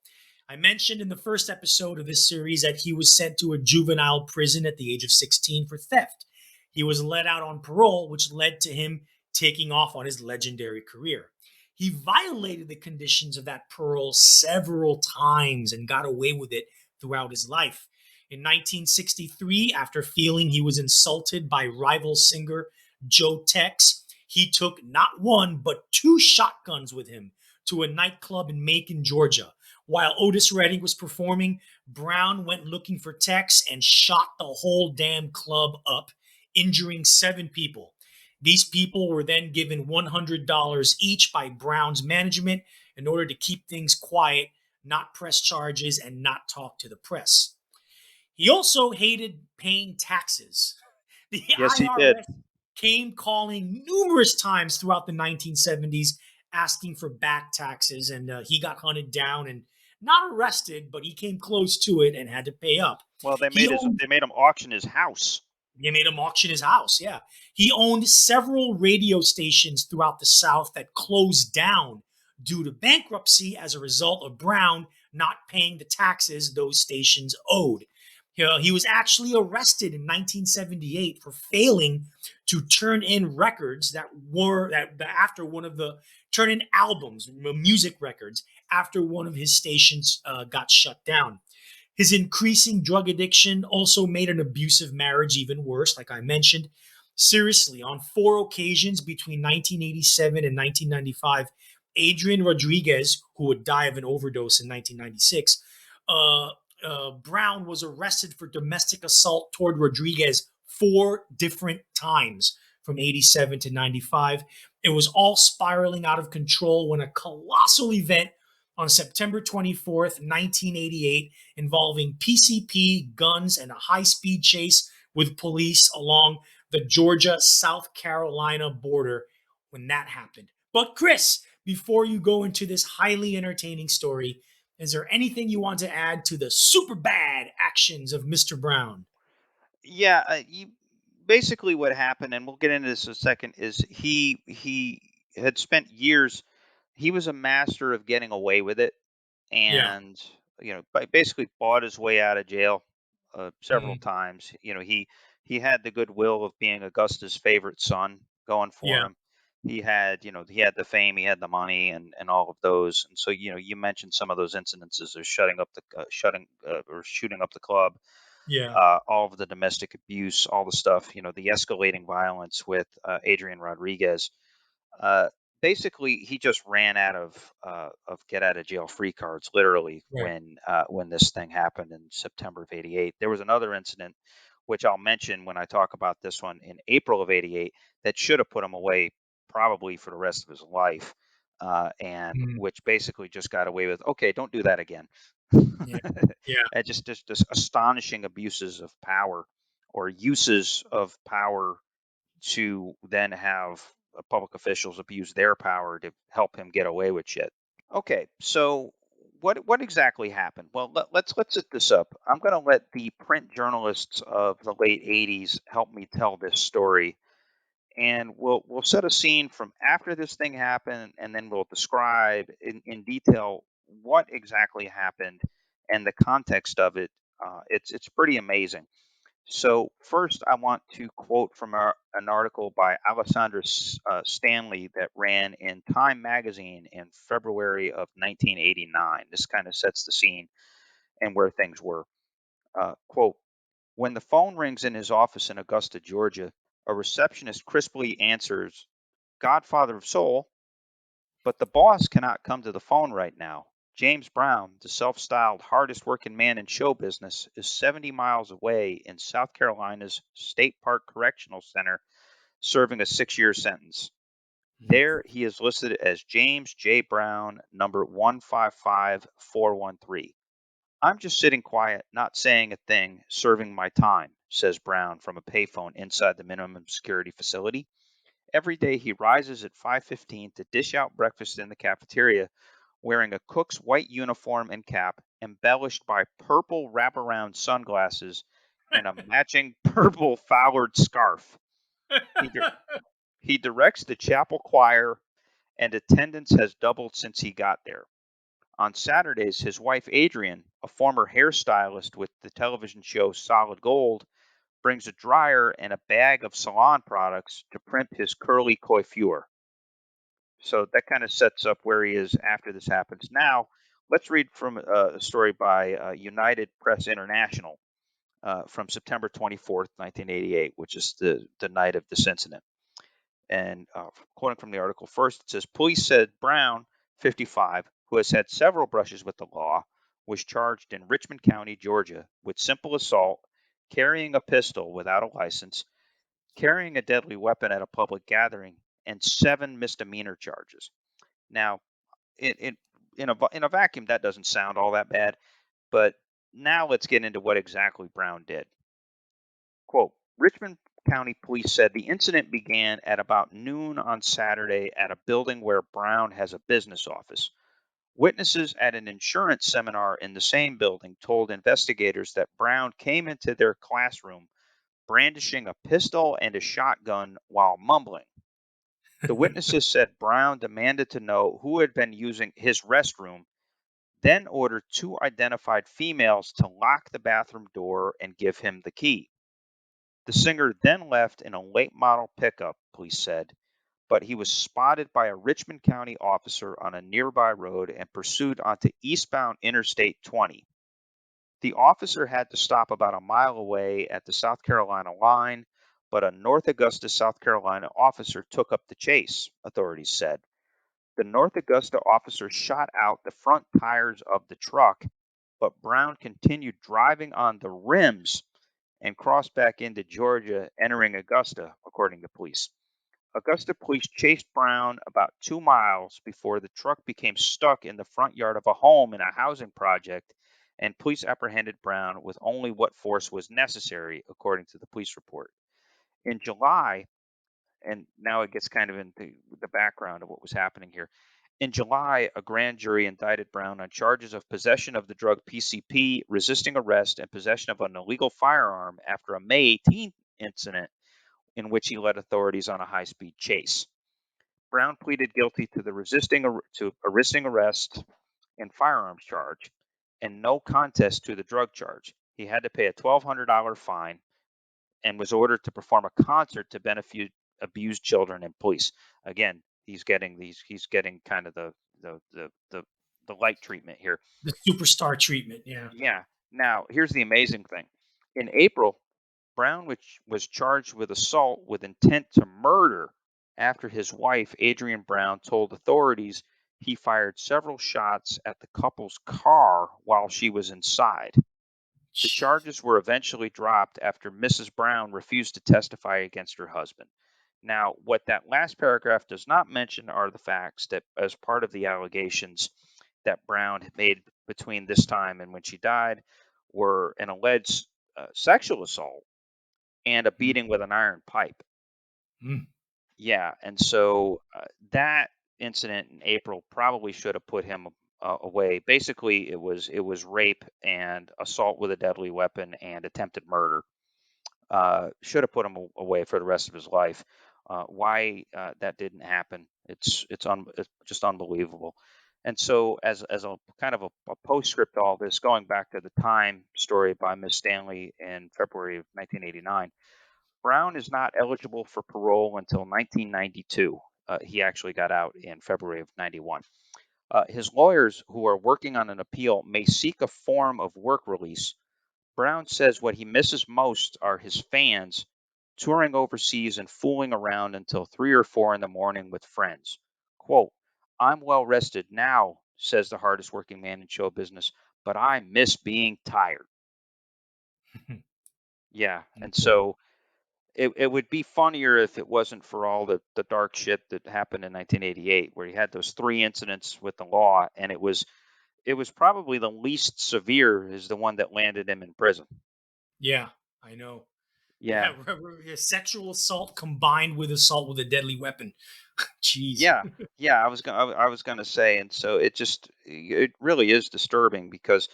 I mentioned in the first episode of this series that he was sent to a juvenile prison at the age of 16 for theft. He was let out on parole, which led to him taking off on his legendary career. He violated the conditions of that parole several times and got away with it throughout his life. In 1963, after feeling he was insulted by rival singer Joe Tex, he took not one, but two shotguns with him to a nightclub in Macon, Georgia. While Otis Redding was performing, Brown went looking for Tex and shot the whole damn club up, injuring 7 people. These people were then given $100 each by Brown's management in order to keep things quiet, not press charges, and not talk to the press. He also hated paying taxes. The Yes, he did. IRS came calling numerous times throughout the 1970s asking for back taxes, and he got hunted down and not arrested, but he came close to it and had to pay up. Well, He owned they made him auction his house. they made him auction his house. Yeah. He owned several radio stations throughout the South that closed down due to bankruptcy as a result of Brown not paying the taxes those stations owed. He was actually arrested in 1978 for failing to turn in records that were that after one of the turn in albums, music records, after one of his stations got shut down. His increasing drug addiction also made an abusive marriage even worse, like I mentioned. Seriously, on 4 occasions between 1987 and 1995, Adrian Rodriguez, who would die of an overdose in 1996, Brown was arrested for domestic assault toward Rodriguez 4 different times from 87 to 95. It was all spiraling out of control when a colossal event on September 24th, 1988, involving PCP, guns, and a high speed chase with police along the Georgia South Carolina border when that happened. But, Chris, before you go into this highly entertaining story, is there anything you want to add to the super bad actions of Mr. Brown? Yeah, basically what happened, and we'll get into this in a second, is he had spent years. He was a master of getting away with it, Yeah. and basically bought his way out of jail several Mhm. times. He had the goodwill of being Augusta's favorite son going for Yeah. him. He had the fame, he had the money, and all of those. And so, you mentioned some of those incidences of shooting up the club, Yeah. all of the domestic abuse, all the stuff, the escalating violence with Adrian Rodriguez. Uh, Basically, he just ran out of get out of jail free cards, literally, Right. when this thing happened in September of '88. There was another incident, which I'll mention when I talk about this one in April of '88, that should have put him away probably for the rest of his life, and Mhm. which basically just got away with, okay, don't do that again. Yeah. Yeah. And just astonishing abuses of power or uses of power to then have public officials abuse their power to help him get away with shit. Okay, so what exactly happened? Well, let's set this up. I'm going to let the print journalists of the late '80s help me tell this story, and we'll set a scene from after this thing happened, and then we'll describe in detail what exactly happened and the context of it. It's pretty amazing. So first, I want to quote from an article by Alessandra Stanley that ran in Time magazine in February of 1989. This kind of sets the scene and where things were. Quote, when the phone rings in his office in Augusta, Georgia, a receptionist crisply answers, Godfather of Soul, but the boss cannot come to the phone right now. James Brown, the self styled hardest working man in show business, is 70 miles away in South Carolina's State Park Correctional Center serving a 6-year sentence. There, he is listed as James J. Brown, number 155413. I'm just sitting quiet, not saying a thing, serving my time, says Brown from a payphone inside the minimum security facility. Every day he rises at 5:15 to dish out breakfast in the cafeteria, wearing a cook's white uniform and cap, embellished by purple wraparound sunglasses and a matching purple foulard scarf. He, di- he directs the chapel choir, and attendance has doubled since he got there. On Saturdays, his wife Adrian, a former hairstylist with the television show Solid Gold, brings a dryer and a bag of salon products to primp his curly coiffure. So that kind of sets up where he is after this happens. Now, let's read from a story by United Press International from September 24th, 1988, which is the night of this incident. And quoting from the article first, it says police said Brown, 55, who has had several brushes with the law, was charged in Richmond County, Georgia, with simple assault, carrying a pistol without a license, carrying a deadly weapon at a public gathering, and 7 misdemeanor charges. Now, it in a vacuum, that doesn't sound all that bad, but now let's get into what exactly Brown did. Quote, Richmond County Police said the incident began at about noon on Saturday at a building where Brown has a business office. Witnesses at an insurance seminar in the same building told investigators that Brown came into their classroom brandishing a pistol and a shotgun while mumbling. The witnesses said Brown demanded to know who had been using his restroom, then ordered 2 identified females to lock the bathroom door and give him the key. The singer then left in a late model pickup, police said, but he was spotted by a Richmond County officer on a nearby road and pursued onto eastbound Interstate 20. The officer had to stop about a mile away at the South Carolina line, but a North Augusta, South Carolina officer took up the chase, authorities said. The North Augusta officer shot out the front tires of the truck, but Brown continued driving on the rims and crossed back into Georgia, entering Augusta, according to police. Augusta police chased Brown about 2 miles before the truck became stuck in the front yard of a home in a housing project, and police apprehended Brown with only what force was necessary, according to the police report. In July, and now it gets kind of into the background of what was happening here. In July, a grand jury indicted Brown on charges of possession of the drug PCP, resisting arrest, and possession of an illegal firearm after a May 18th incident in which he led authorities on a high-speed chase. Brown pleaded guilty to the resisting arrest and firearms charge, and no contest to the drug charge. He had to pay a $1,200 fine and was ordered to perform a concert to benefit abused children and police. Again, he's getting kind of the light treatment here. The superstar treatment, yeah. Yeah. Now, here's the amazing thing. In April, Brown, which was charged with assault with intent to murder after his wife, Adrian Brown, told authorities he fired several shots at the couple's car while she was inside. The charges were eventually dropped after Mrs. Brown refused to testify against her husband. Now, what that last paragraph does not mention are the facts that, as part of the allegations that Brown had made between this time and when she died, were an alleged sexual assault and a beating with an iron pipe. Mm. Yeah, and so that incident in April probably should have put him away. Basically, it was rape and assault with a deadly weapon and attempted murder. Should have put him away for the rest of his life. Why that didn't happen? It's just unbelievable. And so, as a kind of a postscript to all this, going back to the Time story by Miss Stanley in February of 1989, Brown is not eligible for parole until 1992. He actually got out in February of 91. His lawyers, who are working on an appeal, may seek a form of work release. Brown says what he misses most are his fans touring overseas and fooling around until 3 or 4 in the morning with friends. Quote, I'm well rested now, says the hardest working man in show business, but I miss being tired. Yeah. And Boy. so it would be funnier if it wasn't for all the dark shit that happened in 1988, where he had those 3 incidents with the law, and it was probably the least severe is the one that landed him in prison. Yeah, I know. Yeah. Yeah, sexual assault combined with assault with a deadly weapon. Jeez. Yeah, yeah, I was gonna say, and so it really is disturbing because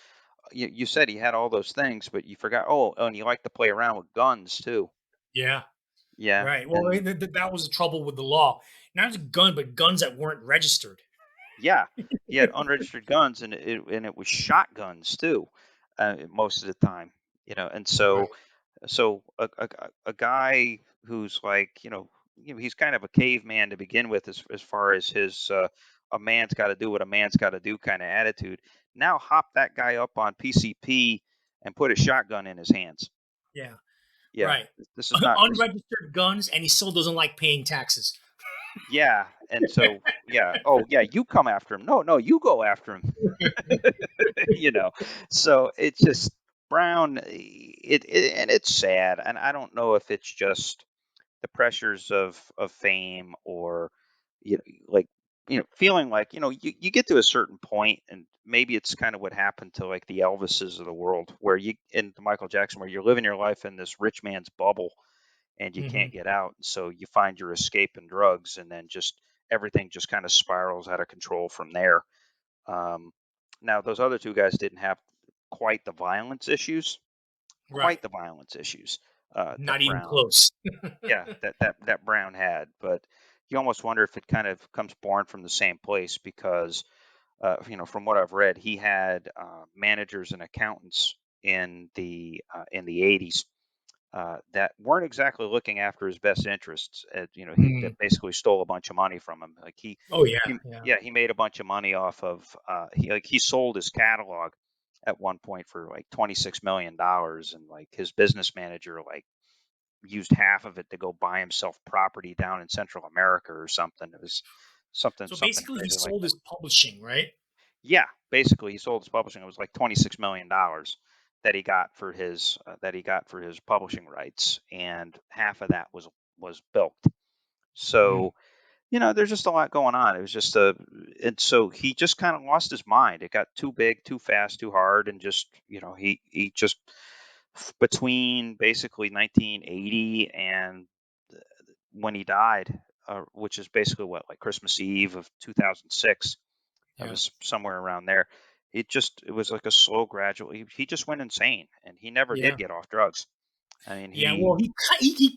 you said he had all those things, but you forgot. Oh, and he liked to play around with guns too. Yeah, Yeah, right. Well, and that was the trouble with the law. Not just a gun, but guns that weren't registered. yeah, he had unregistered guns, and it was shotguns too, most of the time. And so Right. so a guy who's like he's kind of a caveman to begin with as far as his a man's got to do what a man's got to do kind of attitude. Now hop that guy up on PCP and put a shotgun in his hands. Yeah. Yeah, Right. this is not this. Unregistered guns, and he still doesn't like paying taxes. Yeah, and so yeah. Oh yeah, you come after him. No, no, you go after him. you know so it's just Brown. And it's sad, and I don't know if it's just the pressures of fame, or you know, like feeling like you get to a certain point, and maybe it's kind of what happened to like the Elvises of the world, where you and the Michael Jackson, where you're living your life in this rich man's bubble and you Hmm. can't get out, so you find your escape in drugs, and then just everything just kind of spirals out of control from there. um, Now those other two guys didn't have quite the violence issues, Right. quite the violence issues that Not even Brown, close. yeah, that Brown had. But you almost wonder if it kind of comes born from the same place, because from what I've read, he had managers and accountants in the 80s that weren't exactly looking after his best interests. He Mm. that basically stole a bunch of money from him. Like Oh yeah, he yeah, yeah, he made a bunch of money off of he sold his catalog at one point for like $26 million, and like his business manager like used half of it to go buy himself property down in Central America or something. It was something so something basically he crazy like sold that. his publishing, right? Yeah, basically he sold his publishing. It was like $26 million that he got for his publishing rights, and half of that was bilked. Mm. So there's just a lot going on. It was just and so he just kind of lost his mind. It got too big, too fast, too hard, and just he just between basically 1980 and when he died, which is basically what, like Christmas Eve of 2006. That Yeah, was somewhere around there. It was like a slow, gradual. He just went insane, and he never did yeah. get off drugs. I mean, Yeah, well, he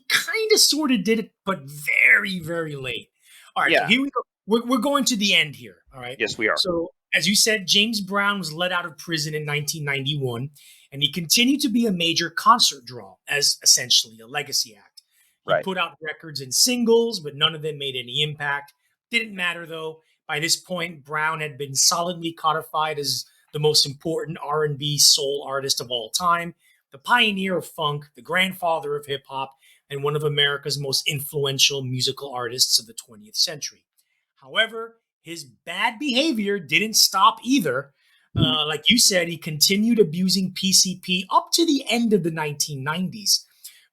kind of sort of did it, but very, very late. All right, so yeah, here we go. We're going to the end here. All right. yes, we are. So, as you said, James Brown was let out of prison in 1991, and he continued to be a major concert draw as essentially a legacy act. He Right, put out records and singles, but none of them made any impact. Didn't matter though. By this point, Brown had been solidly codified as the most important R&B soul artist of all time, the pioneer of funk, the grandfather of hip hop, and one of America's most influential musical artists of the 20th century. However, his bad behavior didn't stop either. mhm, Like you said, he continued abusing PCP up to the end of the 1990s.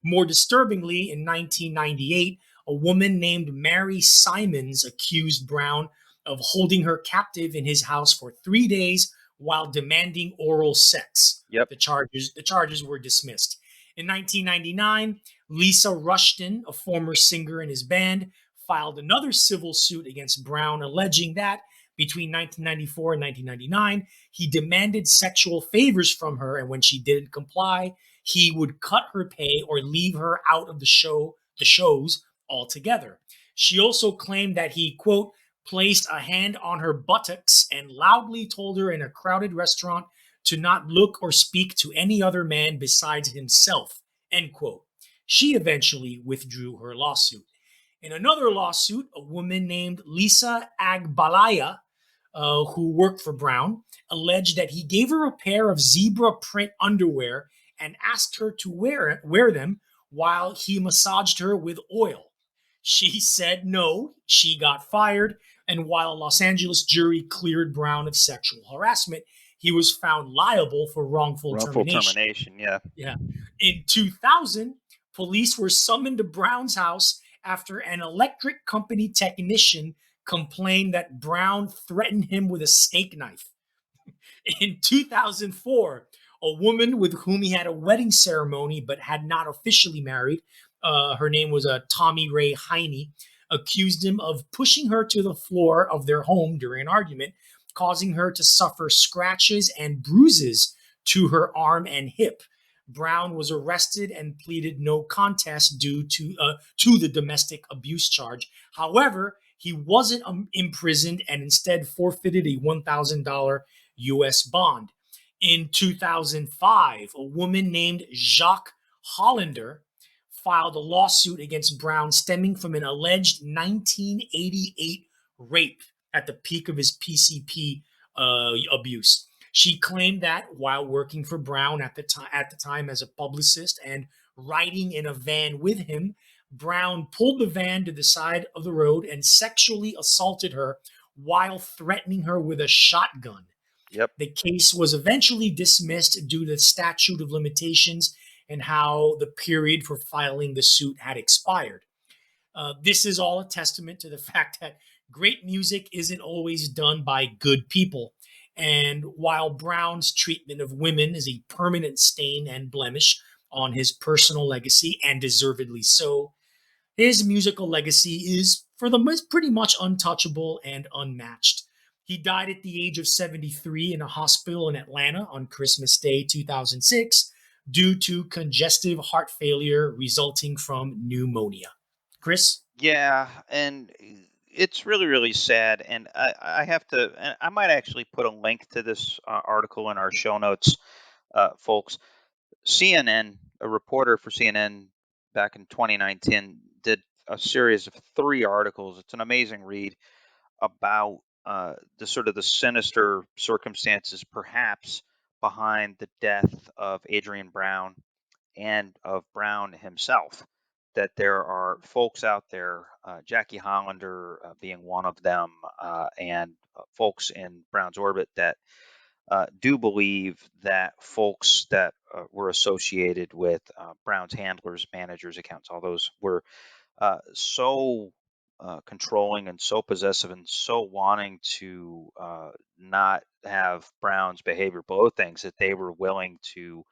More disturbingly, in 1998, a woman named Mary Simons accused Brown of holding her captive in his house for 3 days while demanding oral sex. yep, The charges were dismissed. In 1999, Lisa Rushton, a former singer in his band, filed another civil suit against Brown, alleging that between 1994 and 1999, he demanded sexual favors from her, and when she didn't comply, he would cut her pay or leave her out of the shows altogether. She also claimed that he, quote, placed a hand on her buttocks, and loudly told her in a crowded restaurant to not look or speak to any other man besides himself. End quote. She eventually withdrew her lawsuit. In another lawsuit, a woman named Lisa Agbalaya, who worked for Brown, alleged that he gave her a pair of zebra print underwear and asked her to wear them while he massaged her with oil. She said no, she got fired, and while a Los Angeles jury cleared Brown of sexual harassment, he was found liable for wrongful Wrongful termination. termination. Yeah. Yeah. In 2000, police were summoned to Brown's house after an electric company technician complained that Brown threatened him with a steak knife. In 2004, a woman with whom he had a wedding ceremony but had not officially married, her name was Tommy Ray Heine, accused him of pushing her to the floor of their home during an argument, causing her to suffer scratches and bruises to her arm and hip. Brown was arrested and pleaded no contest due to the domestic abuse charge. However, he wasn't imprisoned and instead forfeited a $1,000 U.S. bond. In 2005, a woman named Jacques Hollander filed a lawsuit against Brown stemming from an alleged 1988 rape at the peak of his PCP abuse. She claimed that while working for Brown at the time as a publicist and riding in a van with him, Brown pulled the van to the side of the road and sexually assaulted her while threatening her with a shotgun. Yep. The case was eventually dismissed due to the statute of limitations and how the period for filing the suit had expired. This is all a testament to the fact that great music isn't always done by good people. And while Brown's treatment of women is a permanent stain and blemish on his personal legacy, and deservedly so, his musical legacy is, for the most, pretty much untouchable and unmatched. He died at the age of 73 in a hospital in Atlanta on Christmas Day 2006 due to congestive heart failure resulting from pneumonia. Chris? Yeah, and it's really, really sad. And I have to, and I might actually put a link to this article in our show notes, folks. CNN, a reporter for CNN back in 2019, did a series of 3 articles. It's an amazing read about the sort of the sinister circumstances, perhaps, behind the death of Adrian Brown and of Brown himself. That there are folks out there, Jackie Hollander being one of them, and folks in Brown's orbit that do believe that folks that were associated with Brown's handlers, managers, accounts, all those were so controlling and so possessive and so wanting to not have Brown's behavior below things that they were willing to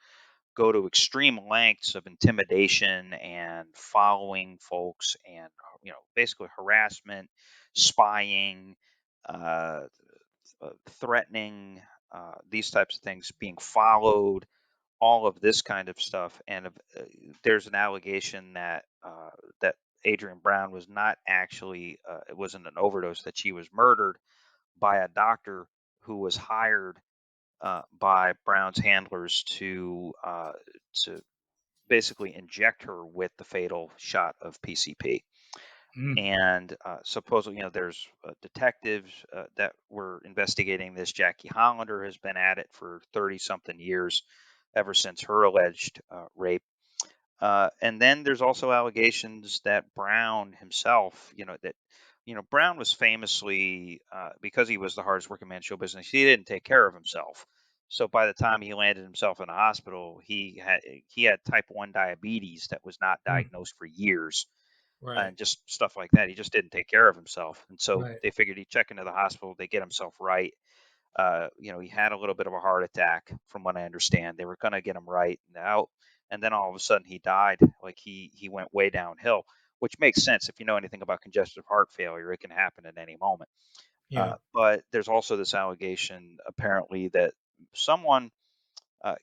go to extreme lengths of intimidation and following folks and basically harassment, spying, uh, threatening, these types of things, being followed, all of this kind of stuff. And there's an allegation that Adrian Brown was not actually, it wasn't an overdose, that she was murdered by a doctor who was hired by Brown's handlers to basically inject her with the fatal shot of PCP. Mm, And supposedly, there's detectives that were investigating this. Jackie Hollander has been at it for 30 something years, ever since her alleged rape. And then there's also allegations that Brown himself, Brown was famously, because he was the hardest working man in show business, he didn't take care of himself. So by the time he landed himself in the hospital, he had type 1 diabetes that was not mm, diagnosed for years, right, and just stuff like that. He just didn't take care of himself. And so right. they figured he'd check into the hospital, they get himself right. He had a little bit of a heart attack, from what I understand. They were going to get him right and out, and then all of a sudden he died. Like he went way downhill, which makes sense if you know anything about congestive heart failure. It can happen at any moment. Yeah. But there's also this allegation, apparently, that someone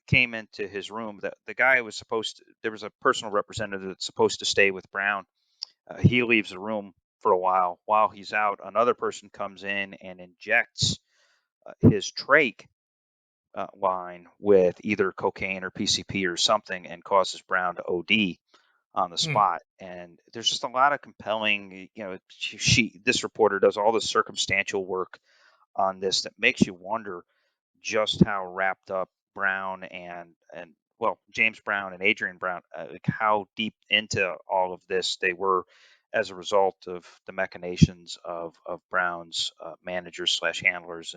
came into his room. That the guy was supposed to. There was a personal representative that's supposed to stay with Brown. He leaves the room for a while he's out, another person comes in and injects his trach line with either cocaine or PCP or something and causes Brown to OD on the Mm. spot. And there's just a lot of compelling, this reporter does all the circumstantial work on this that makes you wonder just how wrapped up Brown and well, James Brown and Adrian Brown, like how deep into all of this they were as a result of the machinations of Brown's managers slash handlers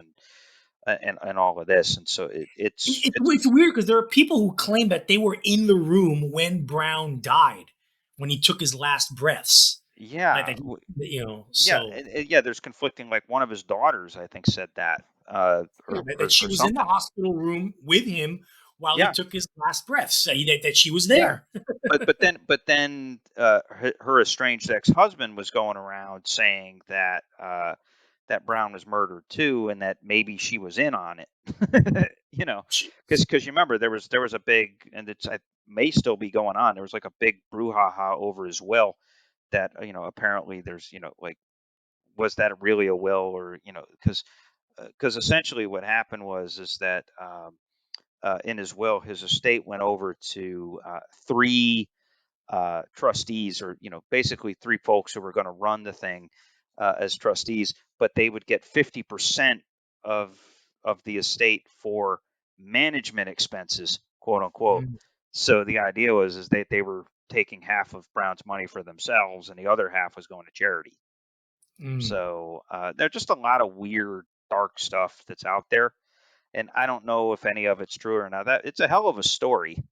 and all of this. And so It's weird because there are people who claim that they were in the room when Brown died, when he took his last breaths. Like, yeah, yeah, so yeah. There's conflicting. Like one of his daughters, I think, said that, yeah, or, that or she or was in the something. hospital room with him while he Yeah, took his last breaths. That she was yeah. there. But then her estranged ex-husband was going around saying that that Brown was murdered too, and that maybe she was in on it. Because you remember there was a big, and I may still be going on. There was like a big brouhaha over his will that apparently there's like, was that really a will, or because essentially what happened was is that in his will his estate went over to three trustees, or basically three folks who were going to run the thing as trustees, but they would get 50% of the estate for management expenses, quote unquote. Mm, So the idea was is that they were taking half of Brown's money for themselves, and the other half was going to charity. mm. So there's just a lot of weird, dark stuff that's out there, and I don't know if any of it's true or not. That it's a hell of a story.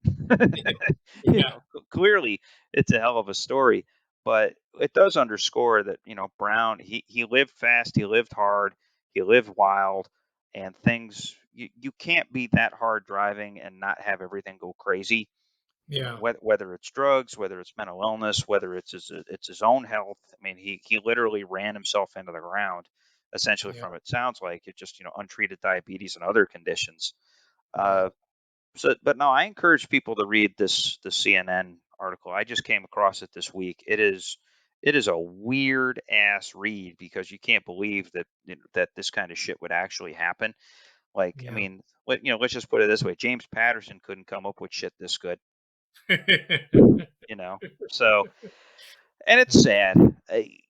Yeah, Clearly it's a hell of a story, but it does underscore that Brown, he lived fast, he lived hard, he lived wild, and things, you can't be that hard driving and not have everything go crazy. yeah, Whether it's drugs, whether it's mental illness, whether it's his own health. I mean, he literally ran himself into the ground, essentially, yeah, from it sounds like it, just untreated diabetes and other conditions. yeah, uh, but no, I encourage people to read the CNN article. I just came across it this week. It is a weird ass read, because you can't believe that that this kind of shit would actually happen. Like, I yeah. mean, let's just put it this way: James Patterson couldn't come up with shit this good, you know. So, and it's sad.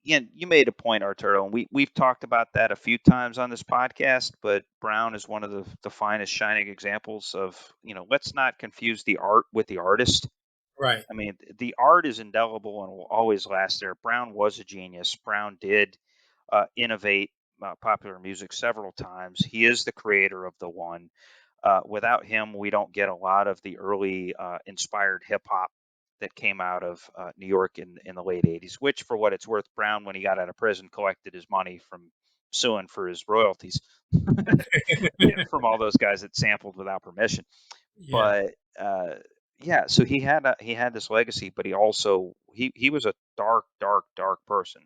You made a point, Arturo, and we've talked about that a few times on this podcast. But Brown is one of the finest shining examples of, let's not confuse the art with the artist. Right. I mean, the art is indelible and will always last there. Brown was a genius. Brown did innovate popular music several times. He is the creator of the one. Without him, we don't get a lot of the early inspired hip hop that came out of New York in the late 80s, which, for what it's worth, Brown, when he got out of prison, collected his money from suing for his royalties from all those guys that sampled without permission. Yeah, But yeah, so he had this legacy, but he was a dark, dark, dark person,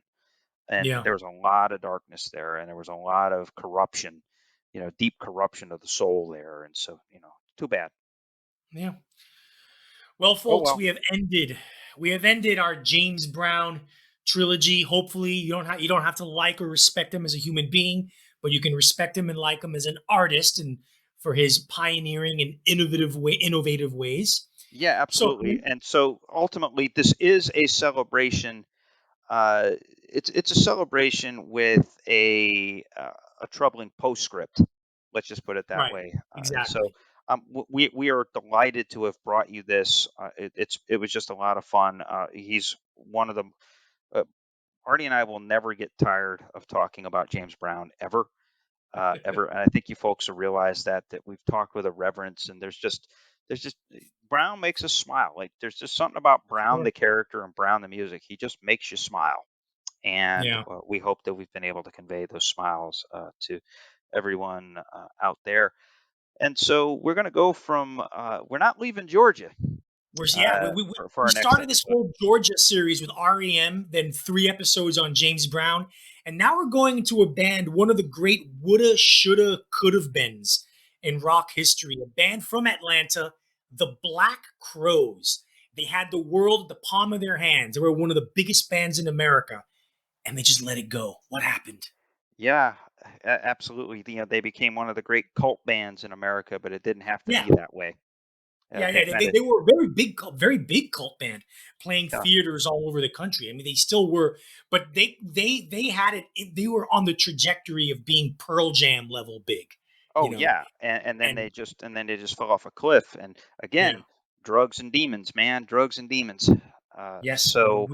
and yeah, there was a lot of darkness there, and there was a lot of corruption, deep corruption of the soul there, and so too bad. yeah. Well, Oh folks, well. we have ended our James Brown trilogy. Hopefully, you don't have to like or respect him as a human being, but you can respect him and like him as an artist and for his pioneering and innovative ways. Yeah, So, absolutely. And so ultimately, this is a celebration. It's a celebration with a troubling postscript. Let's just put it that right, way. So exactly. we are delighted to have brought you this. It was just a lot of fun. He's one of the uh, Artie and I will never get tired of talking about James Brown ever. Ever, and I think you folks will realize that we've talked with a reverence, and there's just Brown makes us smile. Like, there's just something about Brown Sure. the character and Brown the music. He just makes you smile, and Yeah. we hope that we've been able to convey those smiles to everyone out there. And so we're going to go from we're not leaving Georgia Yeah, for we our next started this episode. whole Georgia series with REM, then 3 episodes on James Brown, and now we're going into a band, one of the great woulda, shoulda, could have beens in rock history. A band from Atlanta, the Black Crows. They had the world at the palm of their hands. They were one of the biggest bands in America. and they just let it go. What happened? Yeah, absolutely. They became one of the great cult bands in America, but it didn't have to Yeah, be that way. They yeah. kind of, They were a very big cult band playing yeah. theaters all over the country. I mean, they still were, but they had it. They were on the trajectory of being Pearl Jam level big, you Oh know. yeah, and then And they just fell off a cliff. And yeah, again, drugs and demons, man, drugs and demons. yes, So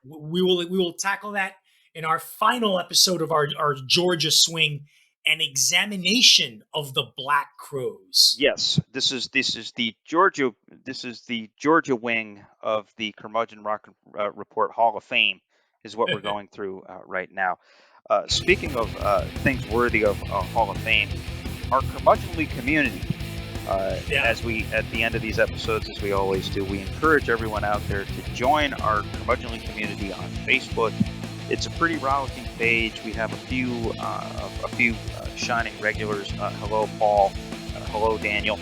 we will tackle that in our final episode of our Georgia swing, an examination of the Black Crows. yes, this is the Georgia wing of the Curmudgeon Rock Report Hall of Fame is what we're going through right now. Speaking of things worthy of Hall of Fame, our curmudgeonly community. Yeah. As we at the end of these episodes, as we always do, we encourage everyone out there to join our curmudgeonly community on Facebook. It's a pretty rollicking page. We have a few shining regulars. Hello, Paul. Hello, Daniel.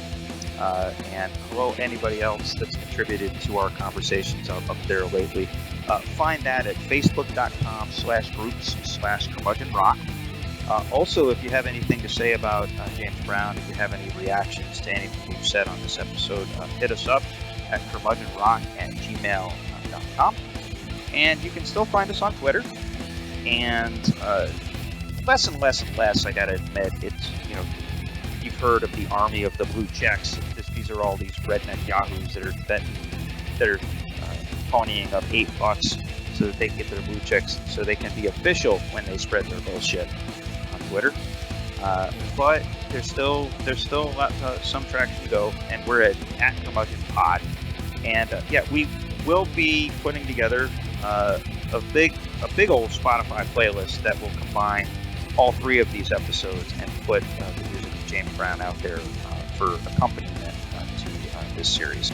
And hello, anybody else that's contributed to our conversations up there lately. Find that at facebook.com/groups/curmudgeonrock. Also, if you have anything to say about James Brown, if you have any reactions to anything we've said on this episode, hit us up at curmudgeonrock@gmail.com. And you can still find us on Twitter. And less and less, I gotta admit, it's, you've heard of the army of the blue checks. These are all these redneck yahoos that are ponying up $8 so that they can get their blue checks, so they can be official when they spread their bullshit on Twitter. But there's still some traction to go, and we're at Curmudgeon Pod. And yeah, we will be putting together a big old Spotify playlist that will combine all three of these episodes and put the music of James Brown out there for accompaniment to this series.